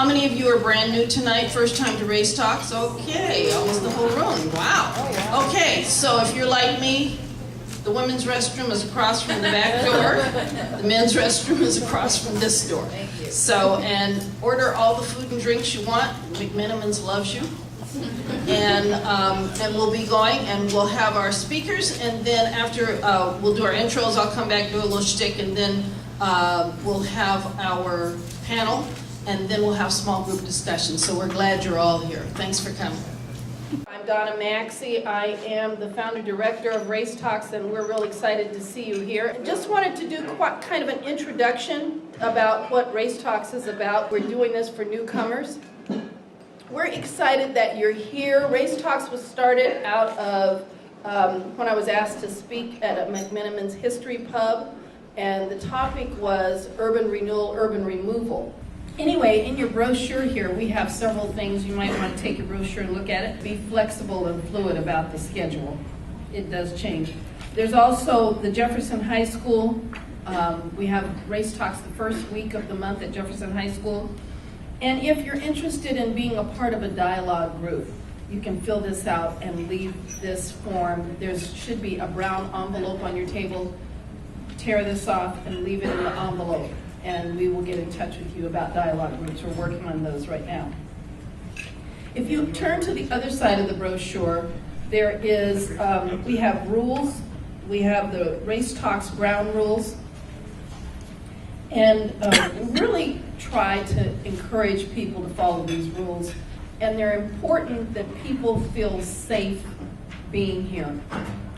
How many of you are brand new tonight, first time to Race Talks? Okay, almost the whole room, wow. Okay, so if you're like me, the women's restroom is across from the back door. The men's restroom is across from this door. So, and order all the food and drinks you want. McMenamins loves you. And we'll be going, and we'll have our speakers, and then after we'll do our intros, I'll come back, do a little shtick, and then we'll have our panel, and then we'll have small group discussions. So we're glad you're all here. Thanks for coming. I'm Donna. I am the founder director of Race Talks, and we're really excited to see you here. I just wanted to do quite kind of an introduction about what Race Talks is about. We're doing this for newcomers. We're excited that you're here. Race Talks was started out of when I was asked to speak at a McMenamins History Pub, and the topic was urban renewal, urban removal. Anyway, in your brochure here, we have several things. You might want to take your brochure and look at it. Be flexible and fluid about the schedule. It does change. There's also the Jefferson High School. We have Race Talks the first week of the month at Jefferson High School. And if you're interested in being a part of a dialogue group, you can fill this out and leave this form. There should be a brown envelope on your table. Tear this off and leave it in the envelope, and we will get in touch with you about dialogue groups. We're working on those right now. If you turn to the other side of the brochure, there is, we have rules. We have the Race Talks ground rules. And really try to encourage people to follow these rules. And they're important that people feel safe being here.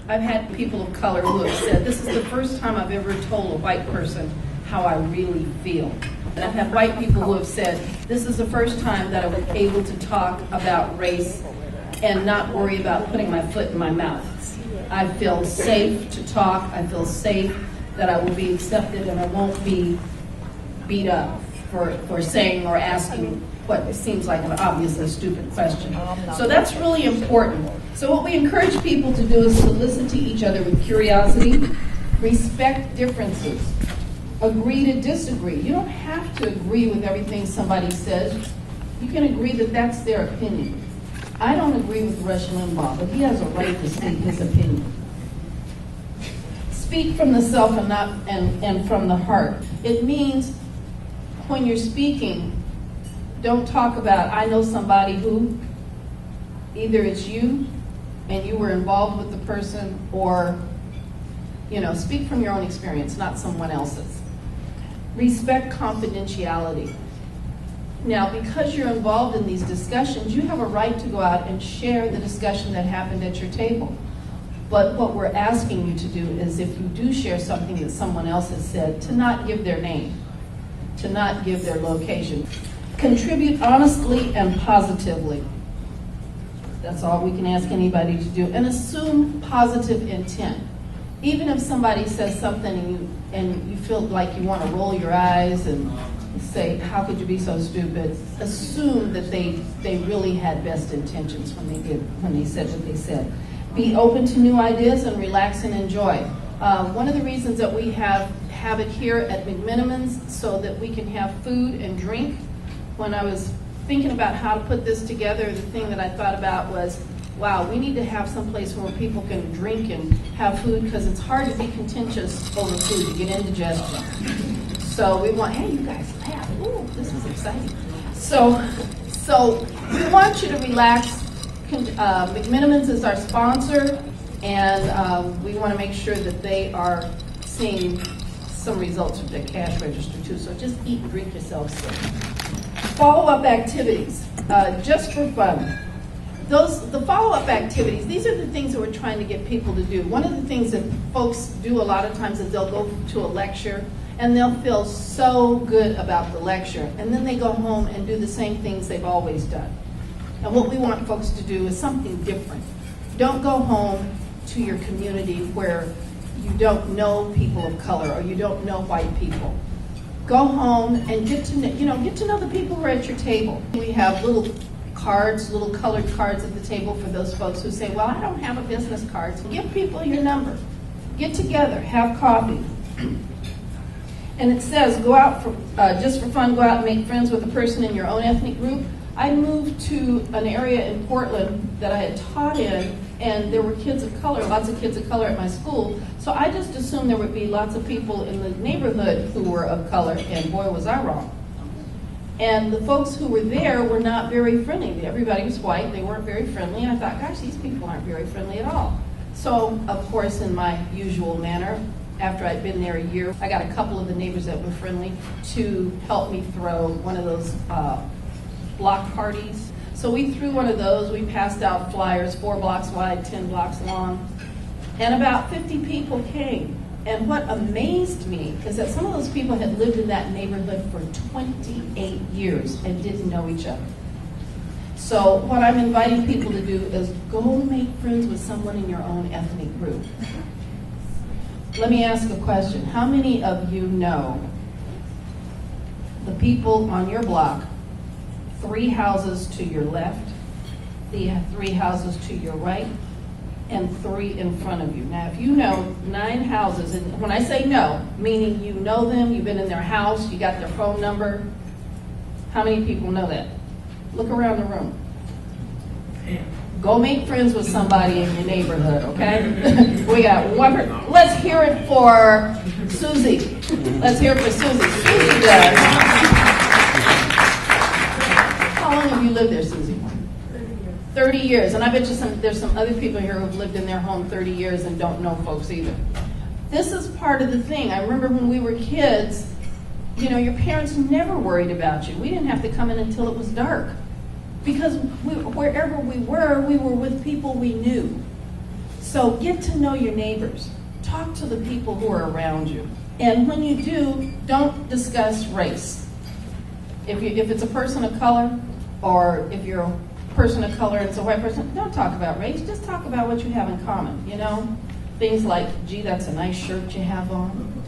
I've had people of color who have said, this is the first time I've ever told a white person how I really feel. And I've had white people who have said, this is the first time that I was able to talk about race and not worry about putting my foot in my mouth. I feel safe to talk. I feel safe that I will be accepted and I won't be beat up for saying or asking what seems like an obviously stupid question. So that's really important. So what we encourage people to do is to listen to each other with curiosity, respect differences, agree to disagree. You don't have to agree with everything somebody says. You can agree that that's their opinion. I don't agree with Rush Limbaugh, but he has a right to state his opinion. Speak from the self and from the heart. It means when you're speaking, don't talk about, I know somebody who, either it's you and you were involved with the person, or, speak from your own experience, not someone else's. Respect confidentiality. Now, because you're involved in these discussions, you have a right to go out and share the discussion that happened at your table. But what we're asking you to do is, if you do share something that someone else has said, to not give their name, to not give their location. Contribute honestly and positively. That's all we can ask anybody to do. And assume positive intent. Even if somebody says something and you feel like you want to roll your eyes and say, how could you be so stupid? Assume that they really had best intentions when they said what they said. Be open to new ideas and relax and enjoy. One of the reasons that we have it here at McMenamins so that we can have food and drink. When I was thinking about how to put this together, the thing that I thought about was, wow, we need to have some place where people can drink and have food, because it's hard to be contentious over food, to get indigestion. So we want, hey, you guys laugh. Ooh, this is exciting. So we want you to relax. McMenamins is our sponsor, and we want to make sure that they are seeing some results with their cash register too. So just eat and drink yourself sick. Follow-up activities, just for fun. The follow-up activities, these are the things that we're trying to get people to do. One of the things that folks do a lot of times is they'll go to a lecture and they'll feel so good about the lecture, and then they go home and do the same things they've always done. And what we want folks to do is something different. Don't go home to your community where you don't know people of color or you don't know white people. Go home and get to know the people who are at your table. We have little cards, little colored cards at the table for those folks who say, well, I don't have a business card. So give people your number. Get together, have coffee. and it says, go out for, just for fun, go out and make friends with a person in your own ethnic group. I moved to an area in Portland that I had taught in, and there were kids of color, lots of kids of color at my school, so I just assumed there would be lots of people in the neighborhood who were of color, and boy was I wrong. And the folks who were there were not very friendly. Everybody was white, they weren't very friendly. I thought, gosh, these people aren't very friendly at all. So, of course, in my usual manner, after I'd been there a year, I got a couple of the neighbors that were friendly to help me throw one of those block parties. So we threw one of those. We passed out flyers, 4 blocks wide, 10 blocks long, and about 50 people came. And what amazed me is that some of those people had lived in that neighborhood for 28 years and didn't know each other. So what I'm inviting people to do is go make friends with someone in your own ethnic group. Let me ask a question. How many of you know the people on your block, 3 houses to your left, the 3 houses to your right, and 3 in front of you? Now, if you know 9 houses, and when I say know, meaning you know them, you've been in their house, you got their phone number, how many people know that? Look around the room. Go make friends with somebody in your neighborhood, okay? We got one person. Let's hear it for Susie. Let's hear it for Susie. Susie does. How long have you lived there, Susie? 30 years. And I bet you there's some other people here who've lived in their home 30 years and don't know folks either. This is part of the thing. I remember when we were kids, you know, your parents never worried about you. We didn't have to come in until it was dark. Because wherever we were with people we knew. So get to know your neighbors. Talk to the people who are around you. And when you do, don't discuss race. If it's a person of color, or if you're a person of color and it's a white person, don't talk about race. Just talk about what you have in common, you know? Things like, gee, that's a nice shirt you have on.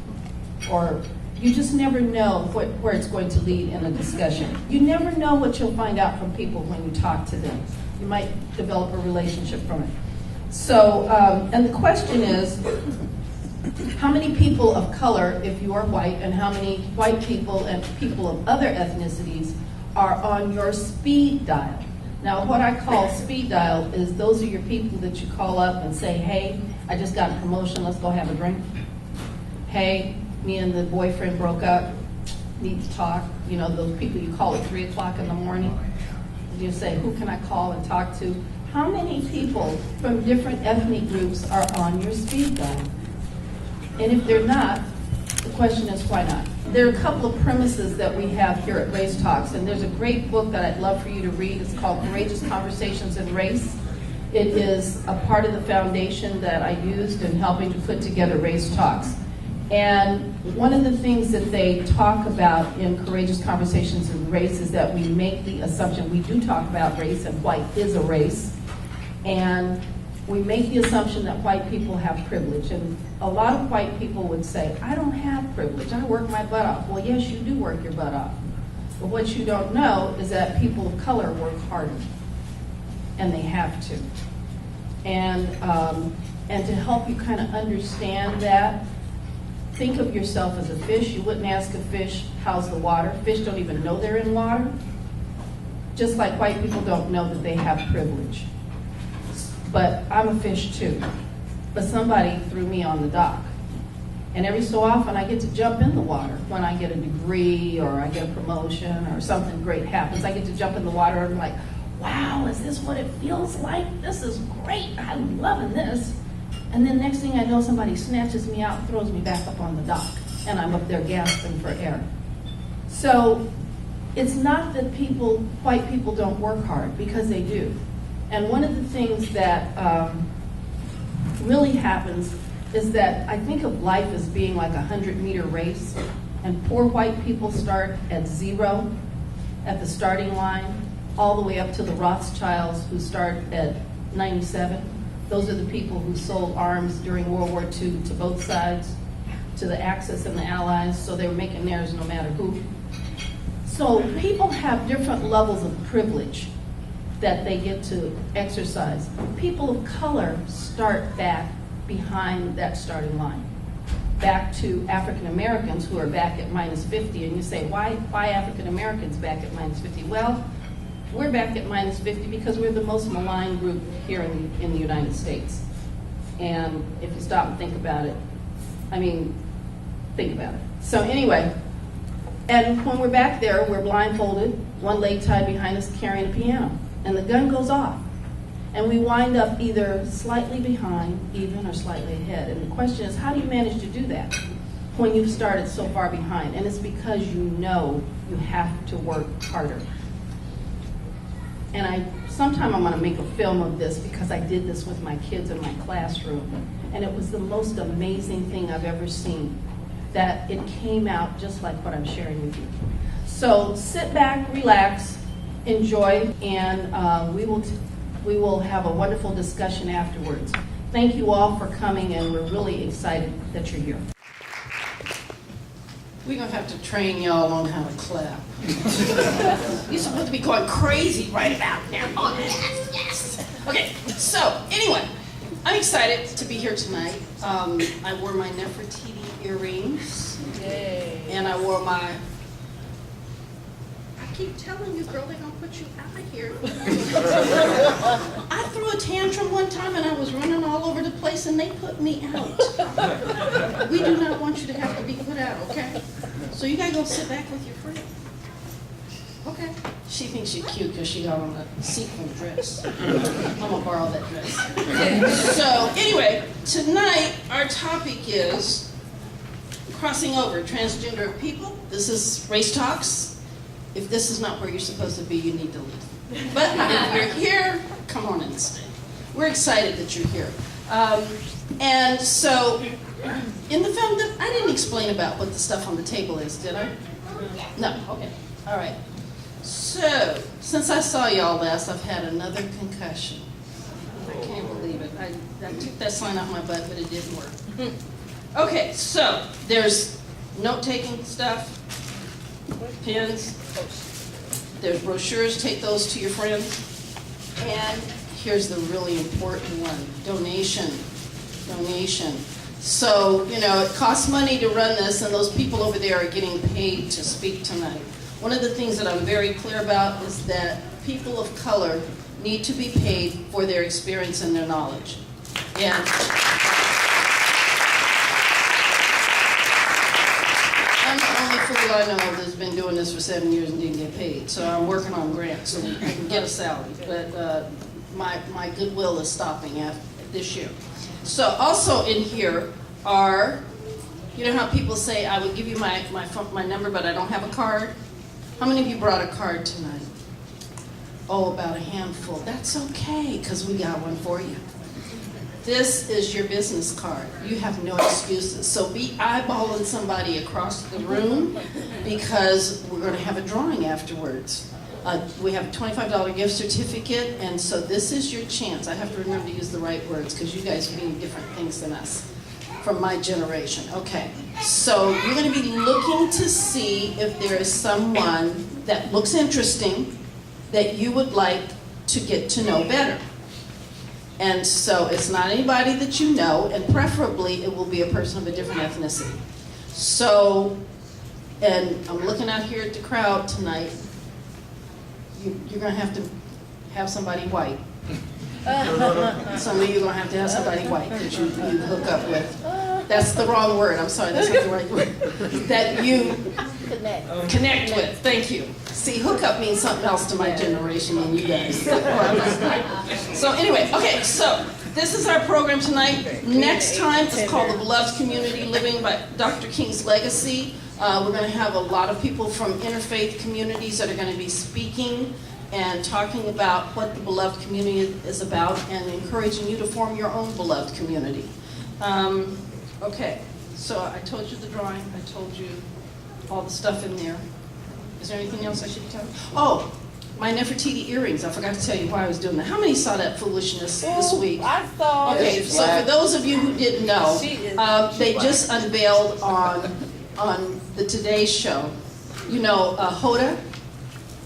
Or you just never know where it's going to lead in a discussion. You never know what you'll find out from people when you talk to them. You might develop a relationship from it. So, and the question is, how many people of color, if you are white, and how many white people and people of other ethnicities are on your speed dial? Now, what I call speed dial is those are your people that you call up and say, hey, I just got a promotion, let's go have a drink. Hey, me and the boyfriend broke up, need to talk. You know, those people you call at 3 o'clock in the morning. You say, who can I call and talk to? How many people from different ethnic groups are on your speed dial? And if they're not, the question is, why not? There are a couple of premises that we have here at Race Talks, and there's a great book that I'd love for you to read. It's called Courageous Conversations in Race. It is a part of the foundation that I used in helping to put together Race Talks. And one of the things that they talk about in Courageous Conversations in Race is that we make the assumption, we do talk about race, and white is a race, and we make the assumption that white people have privilege. And a lot of white people would say, I don't have privilege, I work my butt off. Well, yes, you do work your butt off. But what you don't know is that people of color work harder, and they have to. And to help you kind of understand that, think of yourself as a fish. You wouldn't ask a fish, how's the water? Fish don't even know they're in water. Just like white people don't know that they have privilege. But I'm a fish too. But somebody threw me on the dock. And every so often I get to jump in the water. When I get a degree or I get a promotion or something great happens, I get to jump in the water and I'm like, wow, is this what it feels like? This is great, I'm loving this. And then next thing I know, somebody snatches me out and throws me back up on the dock, and I'm up there gasping for air. So it's not that white people don't work hard, because they do. And one of the things that really happens is that I think of life as being like a 100-meter race, and poor white people start at 0 at the starting line, all the way up to the Rothschilds who start at 97. Those are the people who sold arms during World War II to both sides, to the Axis and the Allies, so they were making theirs no matter who. So people have different levels of privilege that they get to exercise. People of color start back behind that starting line. back to African Americans who are back at minus 50, and you say, why African Americans back at minus 50? Well, we're back at minus 50 because we're the most maligned group here in the United States. And if you stop and think about it, I mean, think about it. So anyway, and when we're back there, we're blindfolded, one leg tied behind us carrying a piano, and the gun goes off. And we wind up either slightly behind, even, or slightly ahead. And the question is, how do you manage to do that when you've started so far behind? And it's because you know you have to work harder. And sometime I'm going to make a film of this because I did this with my kids in my classroom. And it was the most amazing thing I've ever seen, that it came out just like what I'm sharing with you. So sit back, relax, enjoy, and we will have a wonderful discussion afterwards. Thank you all for coming, and we're really excited that you're here. We're going to have to train y'all on how to clap. You're supposed to be going crazy right about now. Oh, yes, yes. Okay, so anyway, I'm excited to be here tonight. I wore my Nefertiti earrings. Yay. And I wore my... I keep telling you, girl, they're going to put you out of here. I threw a tantrum one time and I was running all over the place and they put me out. We do not want you to have to be put out, okay? So you got to go sit back with your friend. Okay. She thinks she's cute because she got on a sequin dress. I'm going to borrow that dress. So anyway, tonight our topic is crossing over transgender people. This is Race Talks. If this is not where you're supposed to be, you need to leave. But if you're here, come on and stay. We're excited that you're here. And so, in the film, I didn't explain about what the stuff on the table is, did I? No, okay, all right. So, since I saw y'all last, I've had another concussion. I can't believe it. I took that sign off my butt, but it didn't work. Okay, so, there's note-taking stuff, pens, there's brochures, take those to your friends. And here's the really important one, donation. So, you know, it costs money to run this, and those people over there are getting paid to speak tonight. One of the things that I'm very clear about is that people of color need to be paid for their experience and their knowledge. And I'm the only fool I know that's been doing this for 7 years and didn't get paid. So I'm working on grants so I can get a salary. But my goodwill is stopping after this year. So also in here are, you know how people say, I would give you my number, but I don't have a card? How many of you brought a card tonight? Oh, about a handful. That's okay, because we got one for you. This is your business card. You have no excuses. So be eyeballing somebody across the room because we're going to have a drawing afterwards. We have a $25 gift certificate, and so this is your chance. I have to remember to use the right words because you guys mean different things than us from my generation. Okay, so you're going to be looking to see if there is someone that looks interesting that you would like to get to know better. And so it's not anybody that you know, and preferably it will be a person of a different ethnicity. So, and I'm looking out here at the crowd tonight. You're going to have somebody white. Some of you are going to have somebody white that you hook up with. That's the wrong word. I'm sorry, that's not the right word. That you connect with. Thank you. See, hookup means something else to my generation than you guys. So anyway, okay, so this is our program tonight. Next time is called The Beloved Community, Living by Dr. King's Legacy. We're going to have a lot of people from interfaith communities that are going to be speaking and talking about what the beloved community is about and encouraging you to form your own beloved community. Okay, so I told you the drawing, I told you all the stuff in there. Is there anything else I should tell you? Oh, my Nefertiti earrings. I forgot to tell you why I was doing that. How many saw that foolishness this week? I saw. Okay, so for those of you who didn't know, they just unveiled on the Today Show. You know, Hoda,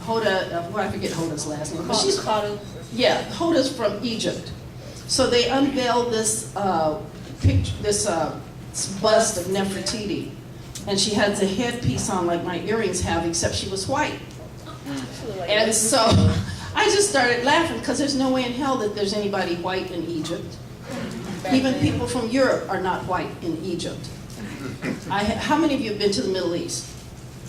well, I forget Hoda's last name, but she's Hoda's from Egypt. So they unveiled this picture, this bust of Nefertiti. And she had the headpiece on like my earrings have, except she was white. And so I just started laughing because there's no way in hell that there's anybody white in Egypt. Even people from Europe are not white in Egypt. How many of you have been to the Middle East?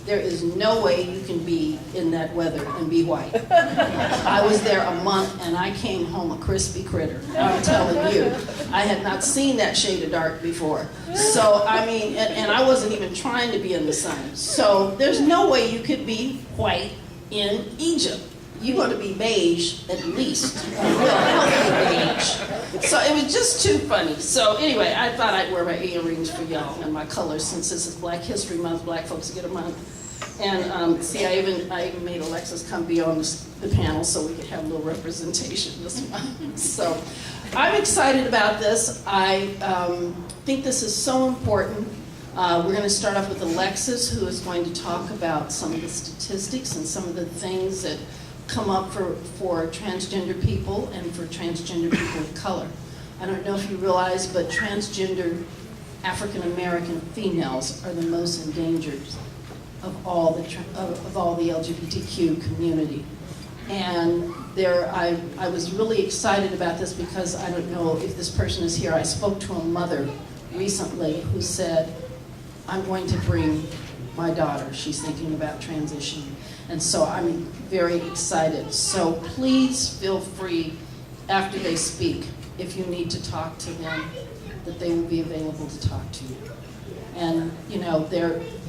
There is no way you can be in that weather and be white. I was there a month and I came home a crispy critter. I'm telling you, I had not seen that shade of dark before. So, I mean, and I wasn't even trying to be in the sun. So there's no way you could be white in Egypt. You're going to be beige at least. Beige. So it was just too funny. So anyway, I thought I'd wear my earrings for y'all and my colors since this is Black History Month. Black folks get a month. And see, I even made Alexxis come be on the panel so we could have a little representation this month. So I'm excited about this. I think this is so important. We're going to start off with Alexxis, who is going to talk about some of the statistics and some of the things that come up for transgender people and for transgender people of color. I don't know if you realize, but transgender African American females are the most endangered of all the LGBTQ community. And I was really excited about this because I don't know if this person is here. I spoke to a mother recently who said, I'm going to bring my daughter. She's thinking about transitioning. And so I'm very excited. So please feel free after they speak, if you need to talk to them, that they will be available to talk to you. And you know,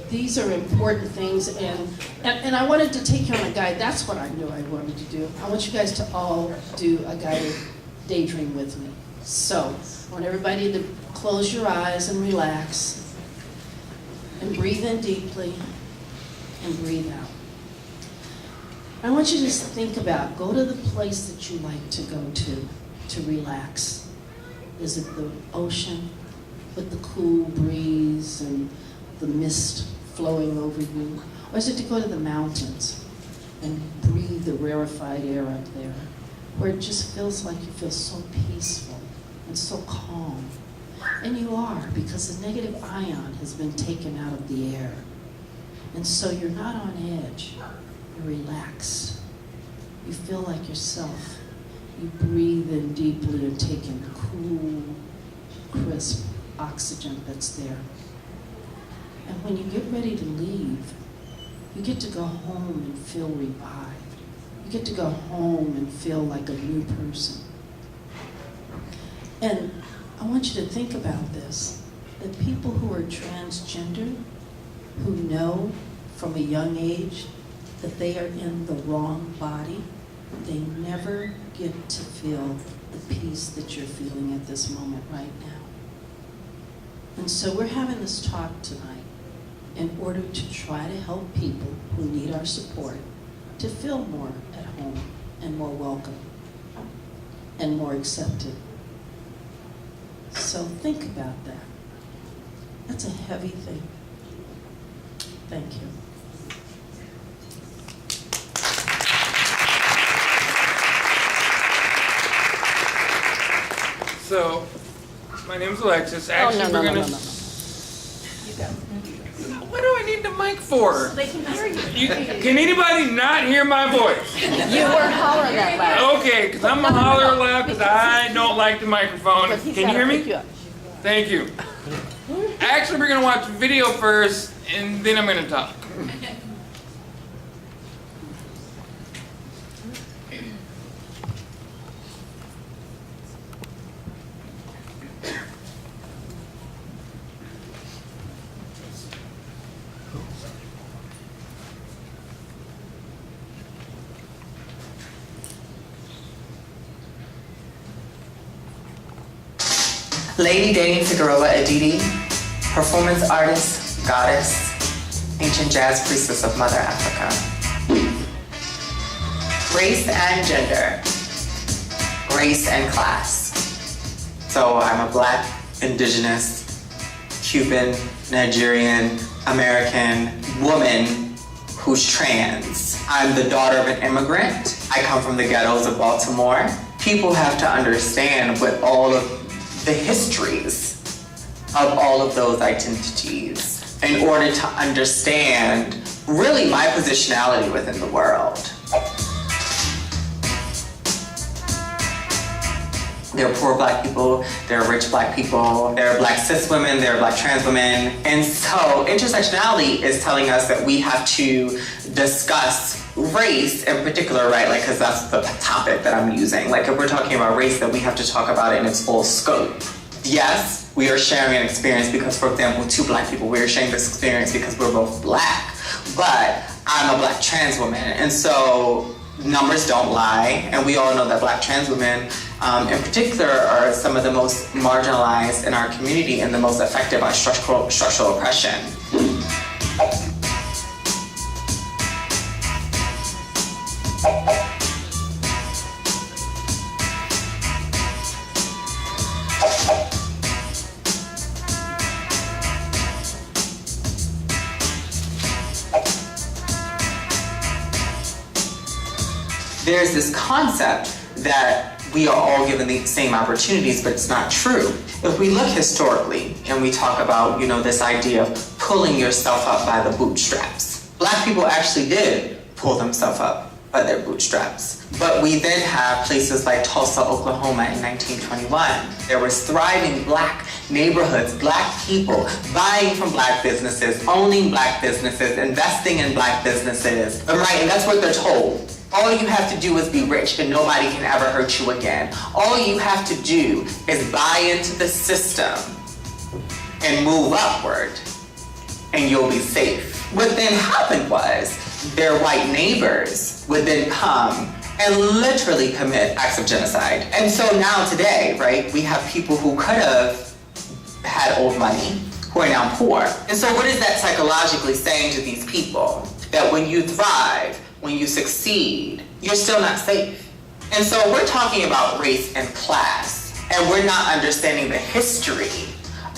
these are important things, and I wanted to take you on a guide. That's what I knew I wanted to do. I want you guys to all do a guided daydream with me. So I want everybody to close your eyes and relax, and breathe in deeply, and breathe out. I want you to just think about, go to the place that you like to go to relax. Is it the ocean with the cool breeze and the mist flowing over you? Or is it to go to the mountains and breathe the rarefied air up there, where it just feels like you feel so peaceful and so calm? And you are, because the negative ion has been taken out of the air. And so you're not on edge, you're relaxed. You feel like yourself. You breathe in deeply and take in cool, crisp oxygen that's there. And when you get ready to leave, you get to go home and feel revived. You get to go home and feel like a new person. And I want you to think about this, that people who are transgender, who know from a young age that they are in the wrong body, they never get to feel the peace that you're feeling at this moment right now. And so we're having this talk tonight in order to try to help people who need our support to feel more at home and more welcome and more accepted. So think about that. That's a heavy thing. Thank you. So, my name's Alexxis. Actually, we're gonna. What do I need the mic for? So they can hear you. Can anybody not hear my voice? You weren't hollering that loud. Okay, because I'm gonna holler loud because I don't like the microphone. Can you hear me? Thank you. Actually, we're gonna watch a video first, and then I'm gonna talk. Lady Dating Figueroa Aditi, performance artist, goddess, ancient jazz priestess of Mother Africa. Race and gender, race and class. So I'm a Black, Indigenous, Cuban, Nigerian, American woman who's trans. I'm the daughter of an immigrant. I come from the ghettos of Baltimore. People have to understand what all of the histories of all of those identities in order to understand really my positionality within the world. There are poor Black people, there are rich Black people, there are Black cis women, there are Black trans women. And so intersectionality is telling us that we have to discuss race in particular, right? Like, because that's the topic that I'm using. Like, if we're talking about race, then we have to talk about it in its full scope. Yes, we are sharing an experience because, for example, two Black people, we are sharing this experience because we're both Black. But I'm a Black trans woman, and so numbers don't lie, and we all know that Black trans women in particular are some of the most marginalized in our community and the most affected by structural oppression. There's this concept that we are all given the same opportunities, but it's not true. If we look historically and we talk about, this idea of pulling yourself up by the bootstraps, Black people actually did pull themselves up by their bootstraps. But we then have places like Tulsa, Oklahoma in 1921. There was thriving Black neighborhoods, Black people buying from Black businesses, owning Black businesses, investing in Black businesses, right? And that's what they're told. All you have to do is be rich and nobody can ever hurt you again. All you have to do is buy into the system and move upward and you'll be safe. What then happened was their white neighbors would then come and literally commit acts of genocide. And so now today, right, we have people who could have had old money who are now poor. And so what is that psychologically saying to these people? That when you thrive, when you succeed, you're still not safe. And so we're talking about race and class, and we're not understanding the history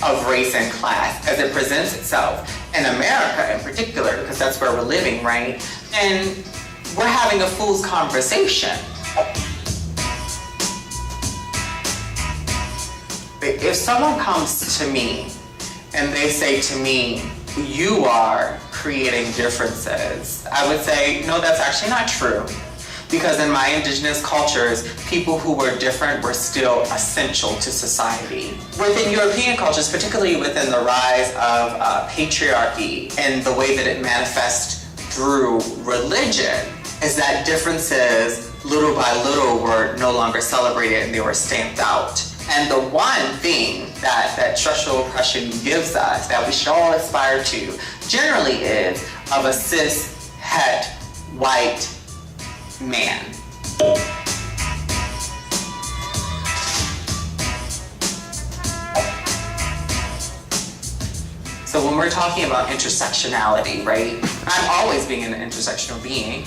of race and class as it presents itself in America in particular, because that's where we're living, right? And we're having a fool's conversation. If someone comes to me and they say to me, you are creating differences, I would say, no, that's actually not true. Because in my indigenous cultures, people who were different were still essential to society. Within European cultures, particularly within the rise of patriarchy and the way that it manifests through religion, is that differences, little by little, were no longer celebrated and they were stamped out. And the one thing that structural oppression gives us, that we should all aspire to, generally is of a cis, het, white man. So when we're talking about intersectionality, right, I'm always being an intersectional being,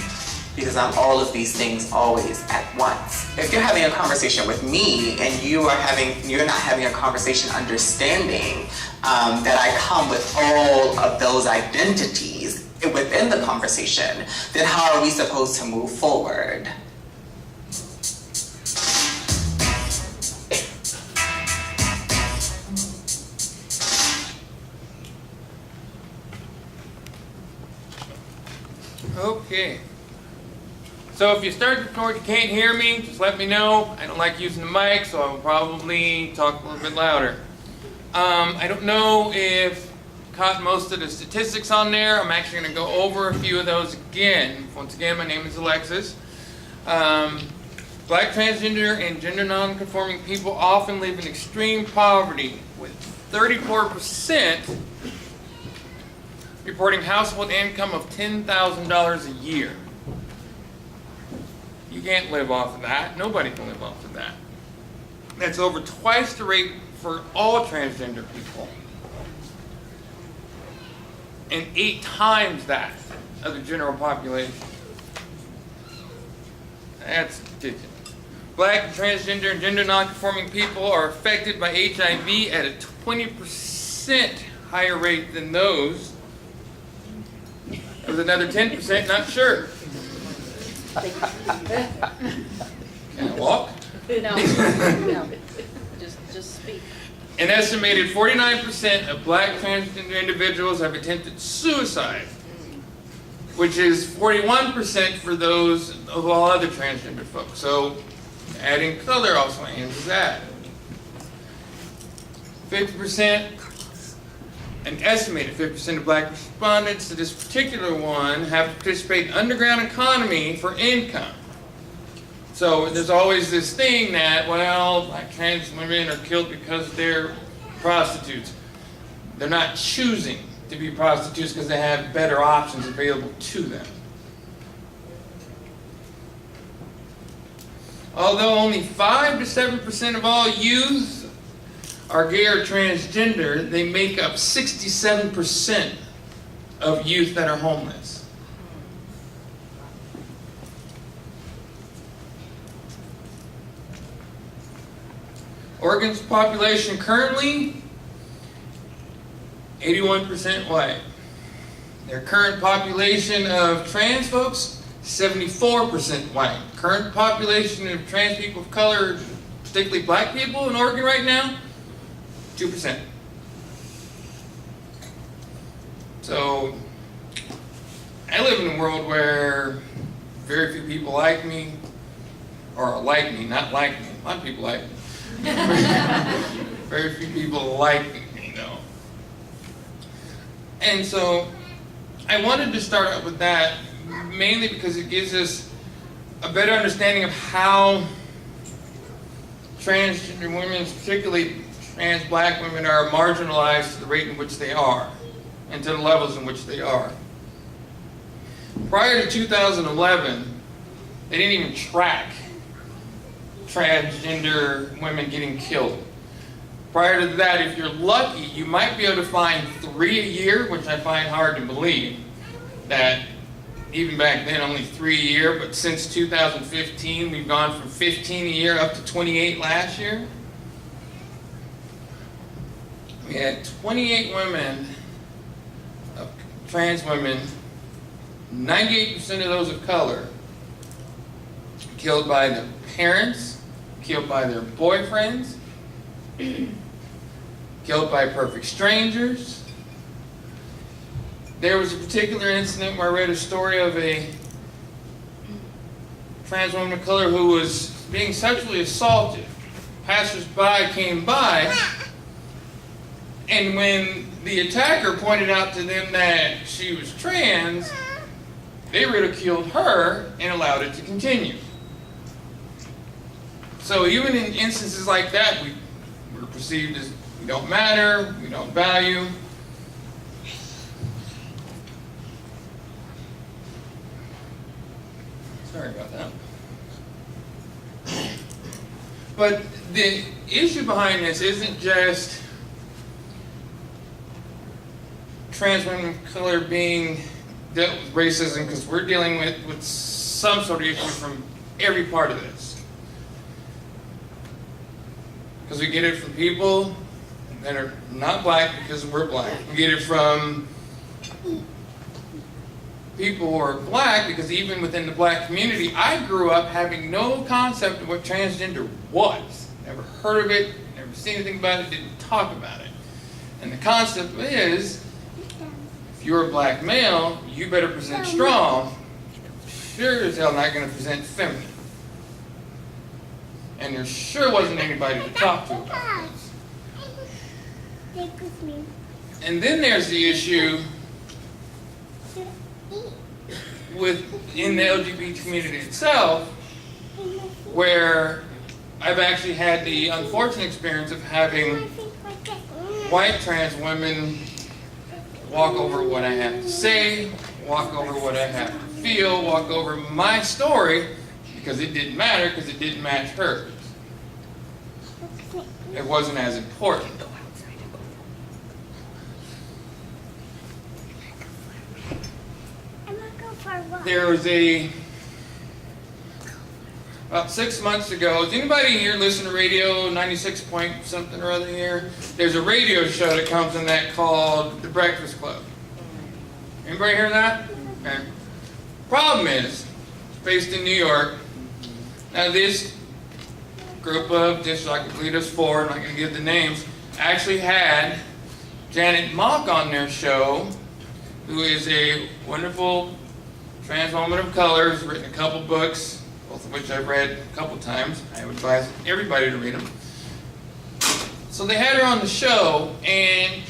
because I'm all of these things always at once. If you're having a conversation with me and you're not having a conversation understanding that I come with all of those identities within the conversation, then how are we supposed to move forward? Okay. So if you start to record, you can't hear me, just let me know. I don't like using the mic, so I'll probably talk a little bit louder. I don't know if you caught most of the statistics on there. I'm actually going to go over a few of those again. Once again, my name is Alexxis. Black, transgender, and gender non-conforming people often live in extreme poverty, with 34% reporting household income of $10,000 a year. You can't live off of that. Nobody can live off of that. That's over twice the rate for all transgender people, and 8 times that of the general population. That's ridiculous. Black, transgender, and gender non-conforming people are affected by HIV at a 20% higher rate than those. There's another 10%, not sure. Can I walk? No, just speak. An estimated 49% of black transgender individuals have attempted suicide, which is 41% for those of all other transgender folks. So adding color also answers that. 50%, an estimated 50% of black respondents to this particular one have to participate in underground economy for income. So there's always this thing that, well, black trans women are killed because they're prostitutes. They're not choosing to be prostitutes because they have better options available to them. Although only 5 to 7% of all youth are gay or transgender, they make up 67% of youth that are homeless. Oregon's population currently 81% white. Their current population of trans folks, 74% white. Current population of trans people of color, particularly black people in Oregon right now, 2%. So, I live in a world where very few people like me, or like me, not like me. A lot of people like me. Very few people like me, you know. And so, I wanted to start out with that, mainly because it gives us a better understanding of how transgender women, particularly trans black women, are marginalized to the rate in which they are, and to the levels in which they are. Prior to 2011, they didn't even track transgender women getting killed. Prior to that, if you're lucky, you might be able to find 3 a year, which I find hard to believe, that even back then only 3 a year, but since 2015, we've gone from 15 a year up to 28 last year. We had 28 women, trans women, 98% of those of color, killed by their parents, killed by their boyfriends, killed by perfect strangers. There was a particular incident where I read a story of a trans woman of color who was being sexually assaulted. Passers-by came by, and when the attacker pointed out to them that she was trans, they ridiculed her and allowed it to continue. So even in instances like that, we're perceived as we don't matter, we don't value. Sorry about that. But the issue behind this isn't just trans women of color being dealt with racism, because we're dealing with some sort of issue from every part of this. Because we get it from people that are not black because we're black. We get it from people who are black because even within the black community, I grew up having no concept of what transgender was. Never heard of it, never seen anything about it, didn't talk about it. And the concept is, if you're a black male, you better present strong. Sure as hell not going to present feminine. And there sure wasn't anybody to talk to about this. And then there's the issue within the LGBT community itself, where I've actually had the unfortunate experience of having white trans women walk over what I have to say, walk over what I have to feel, walk over my story, because it didn't matter, because it didn't match hers. It wasn't as important. There was about 6 months ago, does anybody here listen to radio, 96 point something or other here? There's a radio show that comes in that called The Breakfast Club. Anybody hear that? Okay. Problem is, it's based in New York. Now this group of, just so I can lead us forward, I'm not going to give the names, actually had Janet Mock on their show, who is a wonderful trans woman of color, who's written a couple books, both of which I've read a couple times. I would advise everybody to read them. So they had her on the show and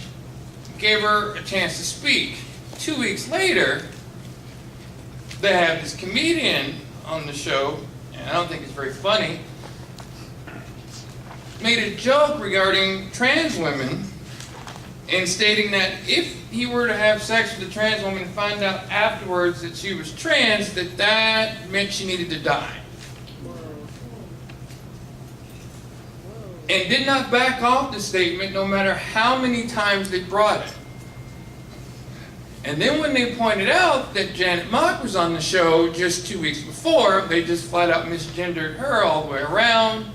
gave her a chance to speak. 2 weeks later, they have this comedian on the show, and I don't think it's very funny, made a joke regarding trans women and stating that if he were to have sex with a trans woman and find out afterwards that she was trans, that meant she needed to die. And did not back off the statement no matter how many times they brought it. And then when they pointed out that Janet Mock was on the show just 2 weeks before, they just flat out misgendered her all the way around.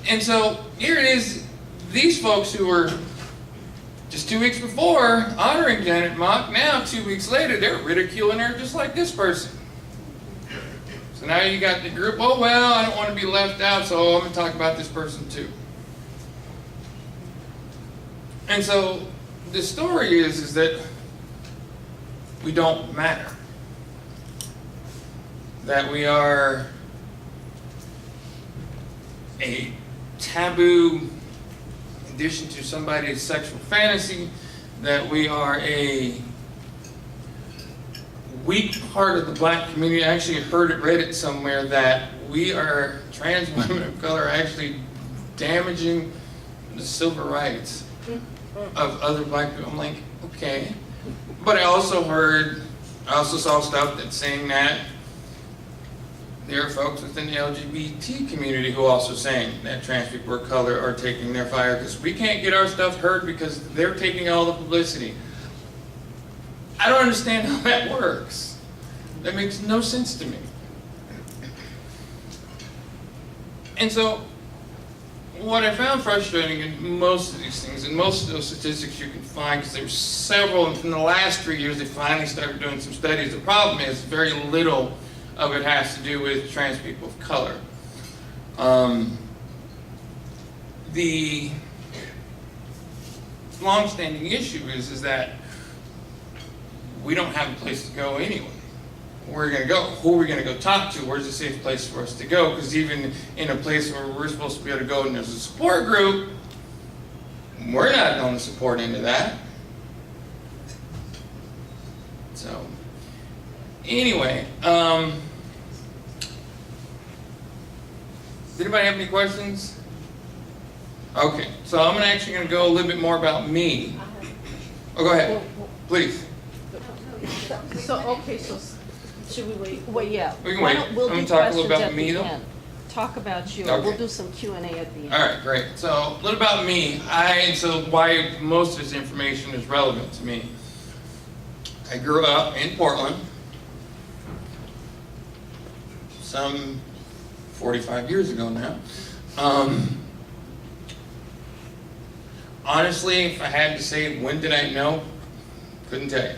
And so here it is, these folks who were just 2 weeks before honoring Janet Mock, now 2 weeks later they're ridiculing her just like this person. So now you got the group, oh well, I don't want to be left out, so I'm going to talk about this person too. And so the story is that we don't matter. That we are a taboo addition to somebody's sexual fantasy, that we are a weak part of the black community. I actually read it somewhere that we are, trans women of color, are actually damaging the civil rights of other black people. I'm like, okay. But I also saw stuff that's saying that there are folks within the LGBT community who are also saying that trans people of color are taking their fire because we can't get our stuff heard because they're taking all the publicity. I don't understand how that works. That makes no sense to me. And so, what I found frustrating in most of these things, and most of those statistics you can find, because there's several, and in the last 3 years they finally started doing some studies. The problem is very little of it has to do with trans people of color. The long-standing issue is that we don't have a place to go anyway. Where are we going to go? Who are we going to go talk to? Where's a safe place for us to go? Because even in a place where we're supposed to be able to go and there's a support group, we're not on the support end of that. So, anyway, does anybody have any questions? Okay, so I'm actually going to go a little bit more about me. Oh, go ahead, please. So, okay, so should we wait? Wait, yeah. We can Why wait. don't- we'll I'm do gonna talk a little questions about at me, the though. end. Talk about you. Okay. We'll do some Q&A at the end. All right, great. So a little about me. So why most of this information is relevant to me. I grew up in Portland, some 45 years ago now. Honestly, if I had to say when did I know, couldn't tell you.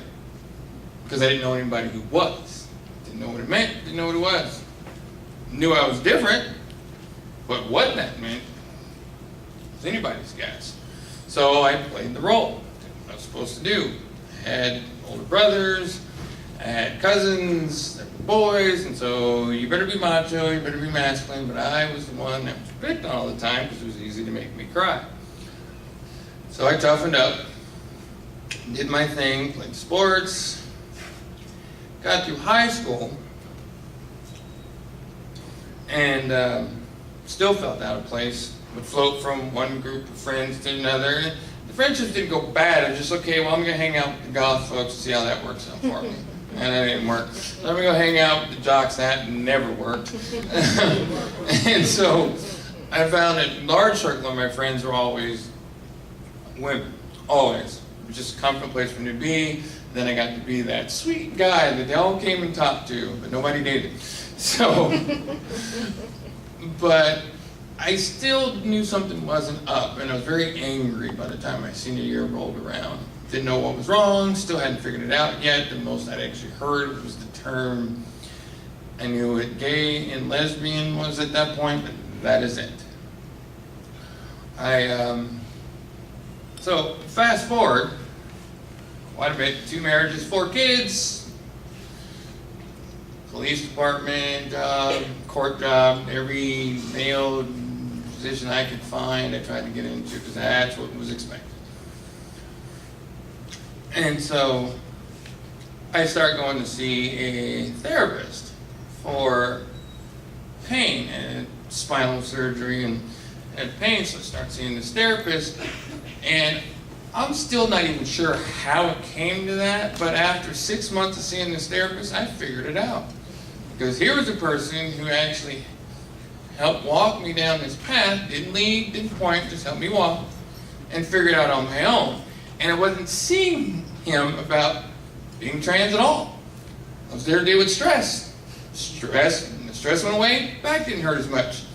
Because I didn't know anybody who was. Didn't know what it meant, didn't know what it was. Knew I was different, but what that meant was anybody's guess. So I played the role, did what I was supposed to do. I had older brothers, I had cousins, they were boys, and so you better be macho, you better be masculine, but I was the one that was picked on all the time because it was easy to make me cry. So I toughened up, did my thing, played sports, got through high school, and still felt out of place. Would float from one group of friends to another. And the friendships didn't go bad. I was just, okay, well, I'm going to hang out with the goth folks and see how that works out for me. And that didn't work. So I'm going to go hang out with the jocks. That never worked. And so I found that a large circle of my friends were always women. Always. It was just a comfortable place for me to be. Then I got to be that sweet guy that they all came and talked to, but nobody dated. So, but I still knew something wasn't up, and I was very angry by the time my senior year rolled around. Didn't know what was wrong, still hadn't figured it out yet. The most I'd actually heard was the term, I knew what gay and lesbian was at that point, but that is it. So fast forward quite a bit, 2 marriages, 4 kids, police department job, court job, every male position I could find, I tried to get into because that's what was expected. And so I started going to see a therapist for pain and spinal surgery and had pain, so I started seeing this therapist, and I'm still not even sure how it came to that, but after 6 months of seeing this therapist, I figured it out. Because here was a person who actually helped walk me down this path, didn't lead, didn't point, just helped me walk, and figure it out on my own. And I wasn't seeing him about being trans at all. I was there to deal with stress. When the stress went away, back didn't hurt as much.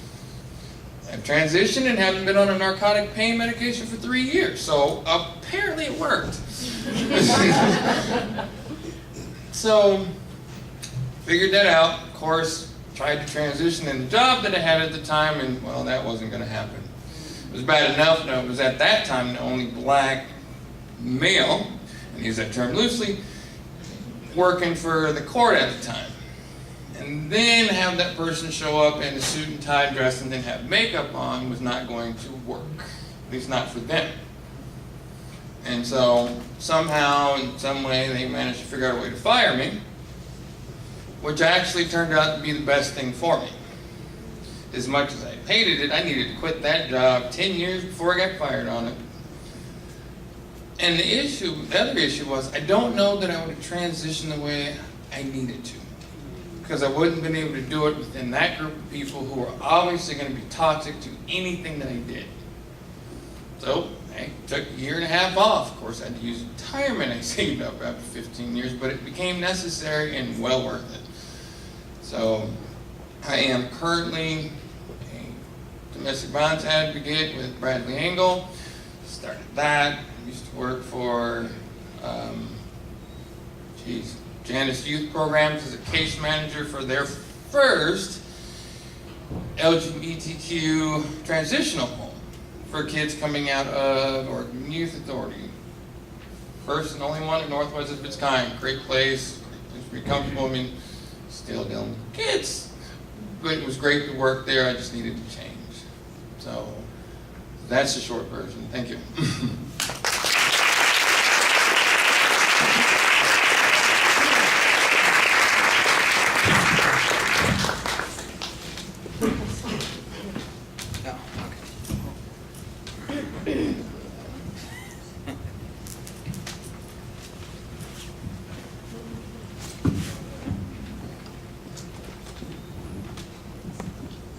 I've transitioned and haven't been on a narcotic pain medication for 3 years, so apparently it worked. So, figured that out. Of course, tried to transition in the job that I had at the time, and well, that wasn't going to happen. It was bad enough. No, it was at that time the only black male, and use that term loosely, working for the court at the time. And then have that person show up in a suit and tie dress and then have makeup on was not going to work, at least not for them. And so somehow, in some way, they managed to figure out a way to fire me, which actually turned out to be the best thing for me. As much as I hated it, I needed to quit that job 10 years before I got fired on it. And the other issue was, I don't know that I would have transitioned the way I needed to. Because I wouldn't have been able to do it within that group of people who were obviously going to be toxic to anything that I did. So I took a year and a half off. Of course, I had to use retirement I saved up after 15 years, but it became necessary and well worth it. So I am currently a domestic violence advocate with Bradley Engel. Started that. Used to work for, Janus Youth Programs as a case manager for their first LGBTQ transitional home for kids coming out of Oregon Youth Authority. First and only one in Northwest of its kind. Great place to be comfortable. I mean, still dealing with kids, but it was great to work there. I just needed to change. So that's the short version. Thank you.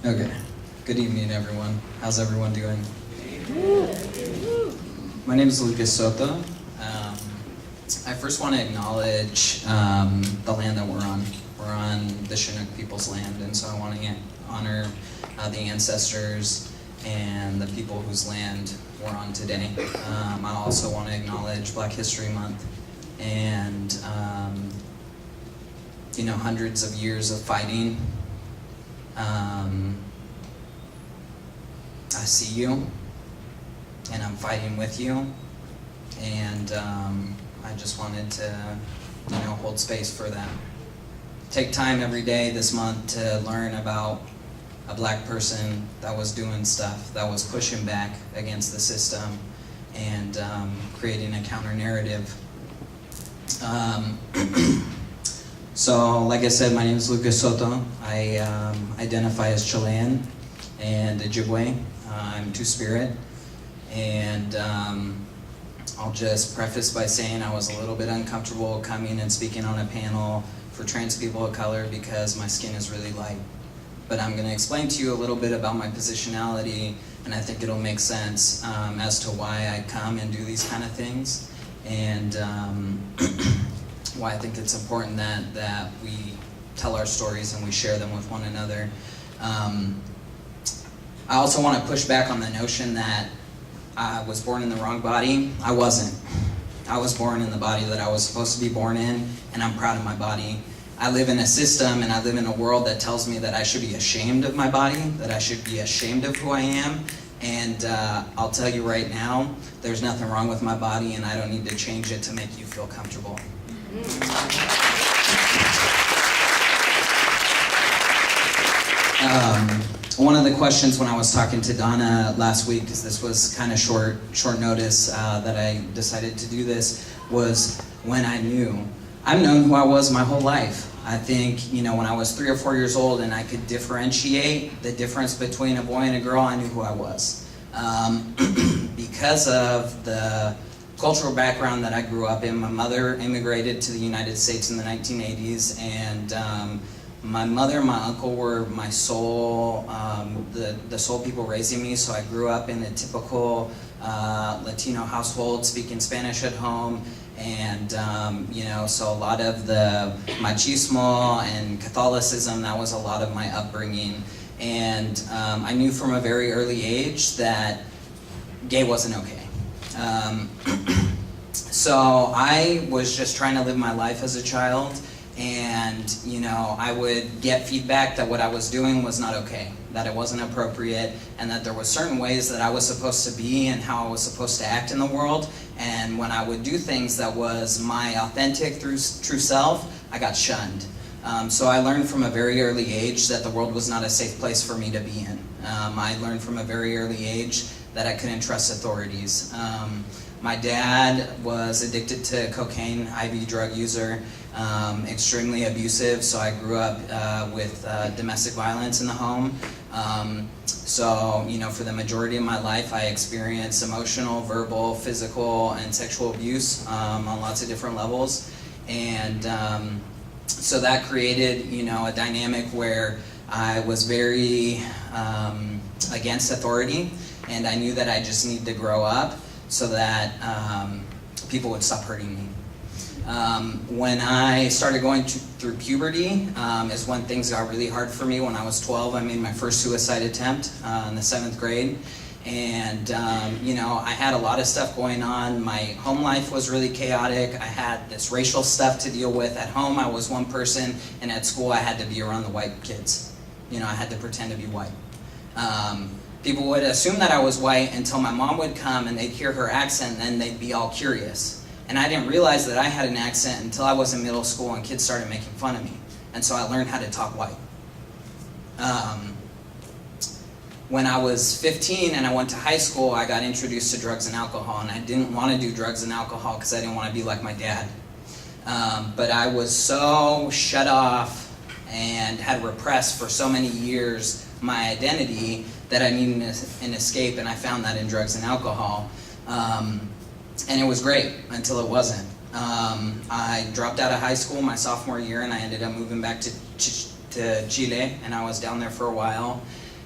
Okay. Good evening, everyone. How's everyone doing? My name is Lucas Soto. I first want to acknowledge the land that we're on. We're on the Chinook people's land, and so I want to honor the ancestors and the people whose land we're on today. I also want to acknowledge Black History Month and hundreds of years of fighting. I see you, and I'm fighting with you, and I just wanted to, hold space for that. Take time every day this month to learn about a black person that was doing stuff, that was pushing back against the system, and creating a counter-narrative. So, like I said, my name is Lucas Soto. I identify as Chilean and Ojibwe. I'm Two-Spirit. And I'll just preface by saying I was a little bit uncomfortable coming and speaking on a panel for trans people of color because my skin is really light. But I'm going to explain to you a little bit about my positionality, and I think it'll make sense as to why I come and do these kind of things, and why I think it's important that we tell our stories and we share them with one another. I also want to push back on the notion that I was born in the wrong body. I wasn't. I was born in the body that I was supposed to be born in, and I'm proud of my body. I live in a system and I live in a world that tells me that I should be ashamed of my body, that I should be ashamed of who I am, And I'll tell you right now, there's nothing wrong with my body, and I don't need to change it to make you feel comfortable. One of the questions when I was talking to Donna last week, because this was kind of short notice that I decided to do this, was when I knew. I've known who I was my whole life. I think, you know, when I was 3 or 4 years old and I could differentiate the difference between a boy and a girl, I knew who I was. Because of the cultural background that I grew up in, my mother immigrated to the United States in the 1980s, and my mother and my uncle were my sole, the sole people raising me, so I grew up in a typical Latino household, speaking Spanish at home, and you know, so a lot of the machismo and Catholicism, that was a lot of my upbringing, and I knew from a very early age that gay wasn't okay. So I was just trying to live my life as a child, and you know, I would get feedback that what I was doing was not okay, that it wasn't appropriate, and that there were certain ways that I was supposed to be and how I was supposed to act in the world, and when I would do things that was my authentic, true self, I got shunned. So I learned from a very early age that the world was not a safe place for me to be in. I learned from a very early age that I couldn't trust authorities. My dad was addicted to cocaine, IV drug user, extremely abusive, so I grew up with domestic violence in the home. So, you know, for the majority of my life, I experienced emotional, verbal, physical, and sexual abuse on lots of different levels. And so that created, you know, a dynamic where I was very against authority, and I knew that I just needed to grow up so that people would stop hurting me. When I started going through puberty is when things got really hard for me. When I was 12, I made my first suicide attempt in the 7th grade. And, you know, I had a lot of stuff going on. My home life was really chaotic. I had this racial stuff to deal with. At home, I was one person, and at school, I had to be around the white kids. You know, I had to pretend to be white. People would assume that I was white until my mom would come and they'd hear her accent, and then they'd be all curious. And I didn't realize that I had an accent until I was in middle school and kids started making fun of me. And so I learned how to talk white. When I was 15 and I went to high school, I got introduced to drugs and alcohol, and I didn't want to do drugs and alcohol because I didn't want to be like my dad. But I was so shut off and had repressed for so many years my identity that I needed an escape, and I found that in drugs and alcohol. And it was great until it wasn't. I dropped out of high school my sophomore year, and I ended up moving back to Chile, and I was down there for a while.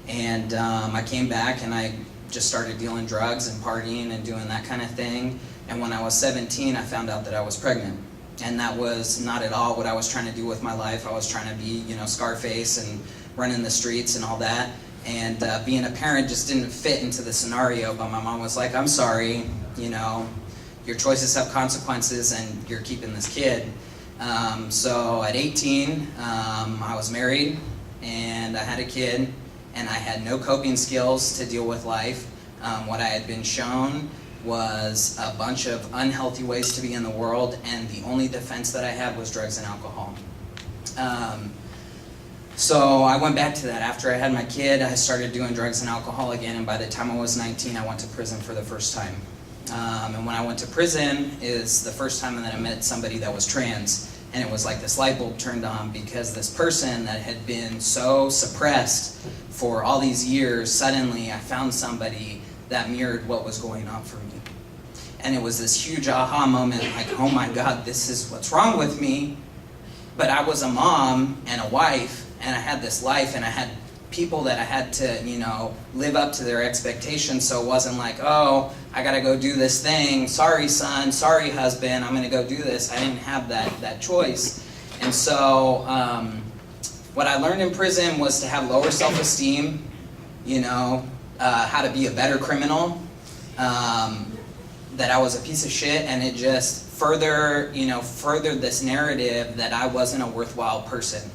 And I came back and I just started dealing drugs and partying and doing that kind of thing. And when I was 17, I found out that I was pregnant. And that was not at all what I was trying to do with my life. I was trying to be, you know, Scarface and running the streets and all that. And being a parent just didn't fit into the scenario. But my mom was like, I'm sorry, you know, your choices have consequences and you're keeping this kid. So at 18, I was married and I had a kid. And I had no coping skills to deal with life. What I had been shown was a bunch of unhealthy ways to be in the world, and the only defense that I had was drugs and alcohol. So I went back to that. After I had my kid, I started doing drugs and alcohol again, and by the time I was 19, I went to prison for the first time. And when I went to prison is the first time that I met somebody that was trans. And it was like this light bulb turned on, because this person that had been so suppressed for all these years, suddenly I found somebody that mirrored what was going on for me. And it was this huge aha moment, like, oh my God, this is what's wrong with me. But I was a mom and a wife, and I had this life, and I had people that I had to, you know, live up to their expectations. So it wasn't like, oh, I gotta go do this thing. Sorry, son. Sorry, husband. I'm gonna go do this. I didn't have that choice. And so what I learned in prison was to have lower self-esteem, you know, how to be a better criminal, that I was a piece of shit, and it just furthered this narrative that I wasn't a worthwhile person.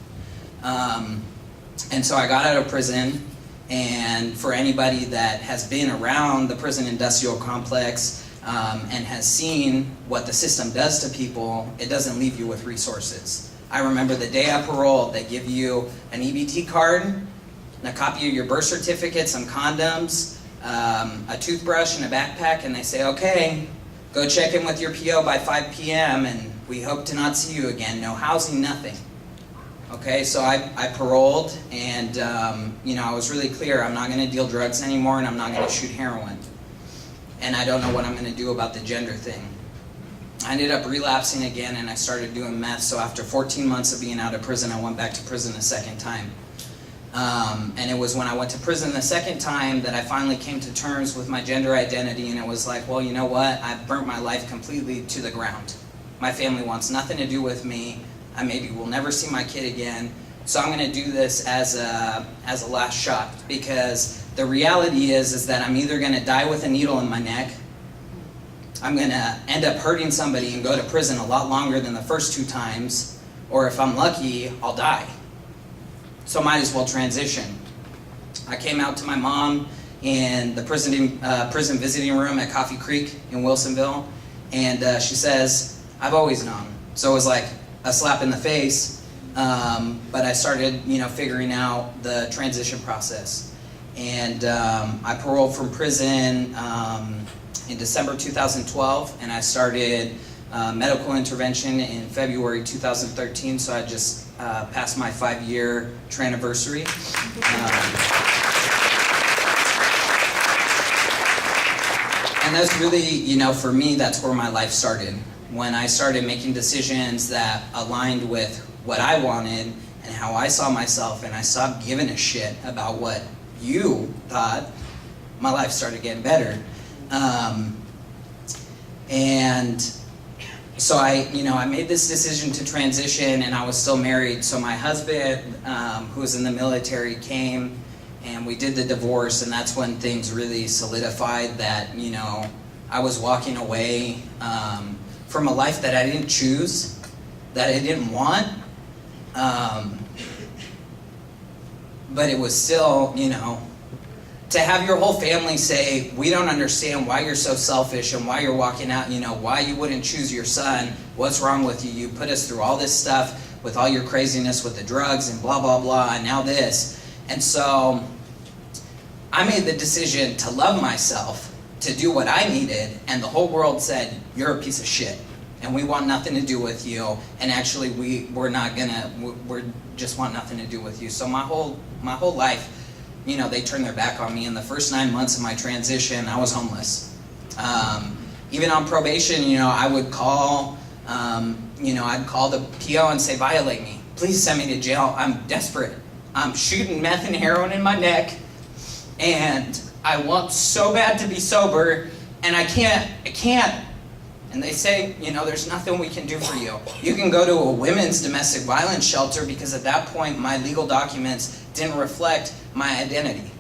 And so I got out of prison, And for anybody that has been around the prison industrial complex and has seen what the system does to people, it doesn't leave you with resources. I remember the day I paroled, they give you an EBT card, and a copy of your birth certificate, some condoms, a toothbrush, and a backpack, and they say, okay, go check in with your PO by 5 p.m. and we hope to not see you again. No housing, nothing. Okay, so I paroled, and I was really clear, I'm not going to deal drugs anymore, and I'm not going to shoot heroin. And I don't know what I'm going to do about the gender thing. I ended up relapsing again, and I started doing meth, so after 14 months of being out of prison, I went back to prison a second time. And it was when I went to prison the second time that I finally came to terms with my gender identity, and it was like, well, you know what? I've burnt my life completely to the ground. My family wants nothing to do with me. I maybe will never see my kid again. So I'm going to do this as a last shot, because the reality is that I'm either going to die with a needle in my neck, I'm going to end up hurting somebody and go to prison a lot longer than the first 2 times, or if I'm lucky, I'll die. So might as well transition. I came out to my mom in the prison visiting room at Coffee Creek in Wilsonville, and she says, I've always known. So it was like a slap in the face, but I started, figuring out the transition process. And I paroled from prison in December 2012, and I started medical intervention in February 2013, so I just passed my 5-year tranniversary. And that's really, for me, that's where my life started. When I started making decisions that aligned with what I wanted and how I saw myself, and I stopped giving a shit about what you thought, my life started getting better. And so I made this decision to transition, and I was still married. So my husband, who was in the military, came, and we did the divorce, and that's when things really solidified that, I was walking away from a life that I didn't choose, that I didn't want, but it was still, to have your whole family say, we don't understand why you're so selfish and why you're walking out, why you wouldn't choose your son, what's wrong with you, you put us through all this stuff with all your craziness with the drugs and blah, blah, blah, and now this. And so I made the decision to love myself, to do what I needed, and the whole world said, you're a piece of shit, and we want nothing to do with you, and actually we just want nothing to do with you. So my whole life, they turned their back on me. In the first 9 months of my transition, I was homeless. Even on probation, I would call, I'd call the PO and say, violate me. Please send me to jail. I'm desperate. I'm shooting meth and heroin in my neck, and I want so bad to be sober, and I can't. And they say, there's nothing we can do for you. You can go to a women's domestic violence shelter, because at that point, my legal documents didn't reflect my identity.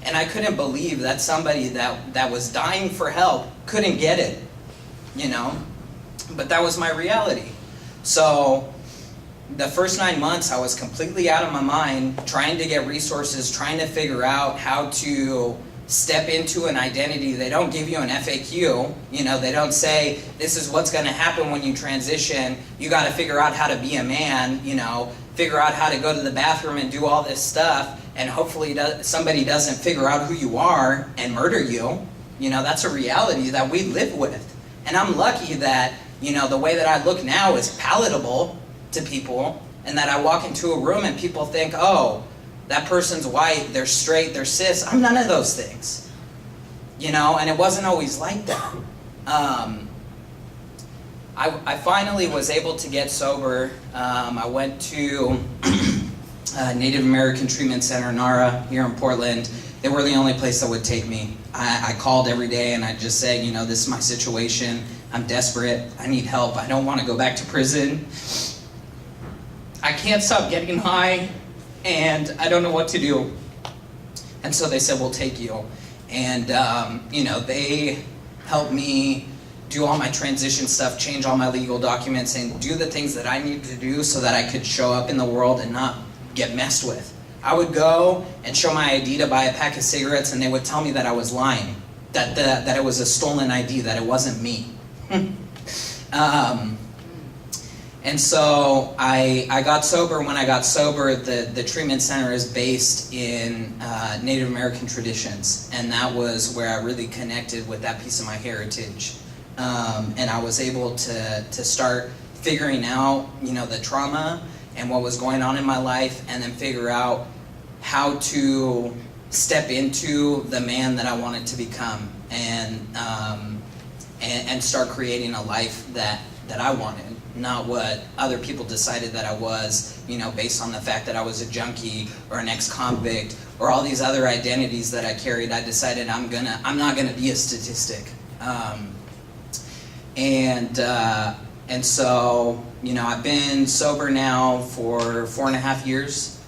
And I couldn't believe that somebody that was dying for help couldn't get it, But that was my reality. So the first 9 months, I was completely out of my mind, trying to get resources, trying to figure out how to step into an identity. They don't give you an FAQ. They don't say, this is what's going to happen when you transition. You got to figure out how to be a man, figure out how to go to the bathroom and do all this stuff, and hopefully somebody doesn't figure out who you are and murder you. That's a reality that we live with. And I'm lucky that, the way that I look now is palatable to people, and that I walk into a room and people think, oh, that person's white, they're straight, they're cis. I'm none of those things. And it wasn't always like that. I finally was able to get sober. I went to Native American Treatment Center, NARA, here in Portland. They were the only place that would take me. I called every day and I'd just say, this is my situation. I'm desperate. I need help. I don't want to go back to prison. I can't stop getting high, and I don't know what to do. And so they said, we'll take you. And, they helped me do all my transition stuff, change all my legal documents, and do the things that I needed to do so that I could show up in the world and not get messed with. I would go and show my ID to buy a pack of cigarettes, and they would tell me that I was lying, that it was a stolen ID, that it wasn't me. And so I got sober. When I got sober, the treatment center is based in Native American traditions, and that was where I really connected with that piece of my heritage. And I was able to start figuring out, the trauma and what was going on in my life, and then figure out how to step into the man that I wanted to become, and start creating a life that I wanted, not what other people decided that I was, based on the fact that I was a junkie or an ex-convict or all these other identities that I carried. I decided I'm not gonna be a statistic. And so, I've been sober now for 4.5 years.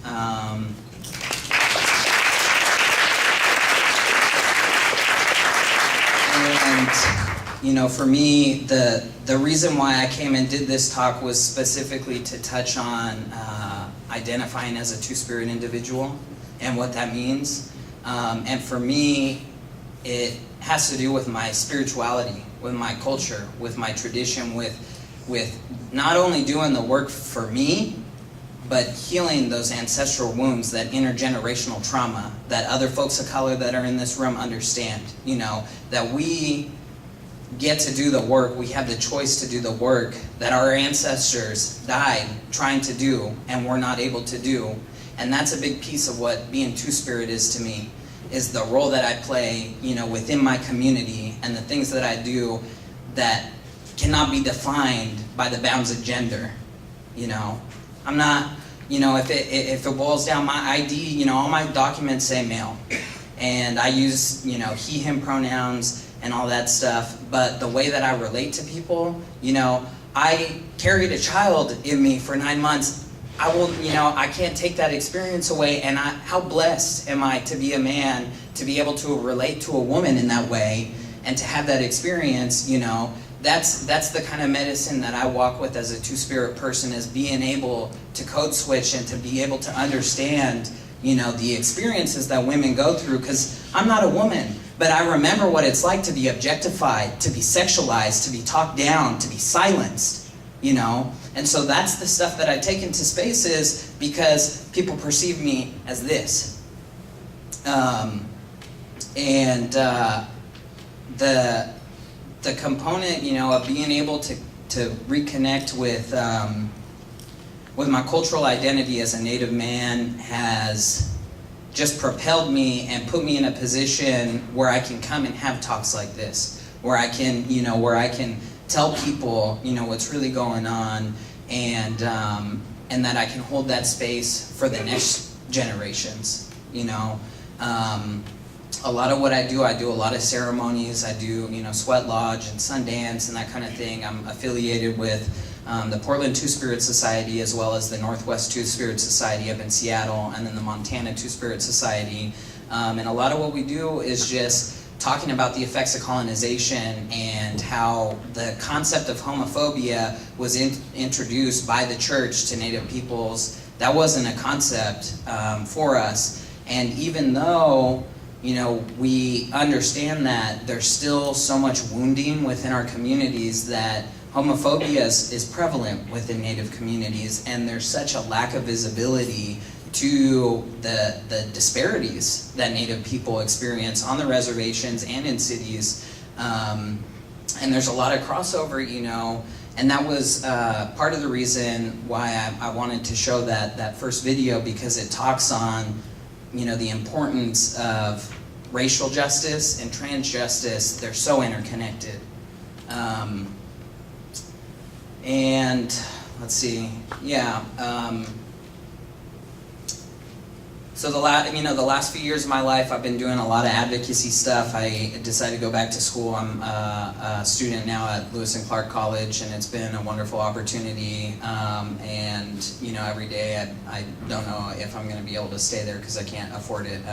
And for me, the reason why I came and did this talk was specifically to touch on identifying as a two-spirit individual and what that means. And for me, it has to do with my spirituality, with my culture, with my tradition, with not only doing the work for me, but healing those ancestral wounds, that intergenerational trauma that other folks of color that are in this room understand. That we get to do the work, we have the choice to do the work that our ancestors died trying to do and were not able to do. And that's a big piece of what being two-spirit is to me, is the role that I play, within my community, and the things that I do that cannot be defined by the bounds of gender. I'm not, if it boils down, my ID, all my documents say male, and I use, he, him pronouns and all that stuff. But the way that I relate to people, I carried a child in me for 9 months. I will, I can't take that experience away. And how blessed am I to be a man, to be able to relate to a woman in that way, and to have that experience. That's the kind of medicine that I walk with as a two-spirit person, is being able to code switch and to be able to understand, the experiences that women go through. Because I'm not a woman, but I remember what it's like to be objectified, to be sexualized, to be talked down, to be silenced, And so that's the stuff that I take into spaces, because people perceive me as this. The component, of being able to reconnect with my cultural identity as a Native man has just propelled me and put me in a position where I can come and have talks like this, where I can, tell people, what's really going on, and that I can hold that space for the next generations. A lot of what I do a lot of ceremonies. I do, Sweat Lodge and Sundance and that kind of thing. I'm affiliated with the Portland Two-Spirit Society, as well as the Northwest Two-Spirit Society up in Seattle, and then the Montana Two-Spirit Society. And a lot of what we do is just talking about the effects of colonization and how the concept of homophobia was introduced by the church to Native peoples. That wasn't a concept for us. And even though we understand that there's still so much wounding within our communities, that homophobia is prevalent within Native communities, and there's such a lack of visibility to the disparities that Native people experience on the reservations and in cities. And there's a lot of crossover, and that was part of the reason why I wanted to show that first video, because it talks on the importance of racial justice and trans justice. They're so interconnected. And let's see, so the last few years of my life, I've been doing a lot of advocacy stuff. I decided to go back to school. I'm a student now at Lewis and Clark College, and it's been a wonderful opportunity. And every day I don't know if I'm going to be able to stay there because I can't afford it.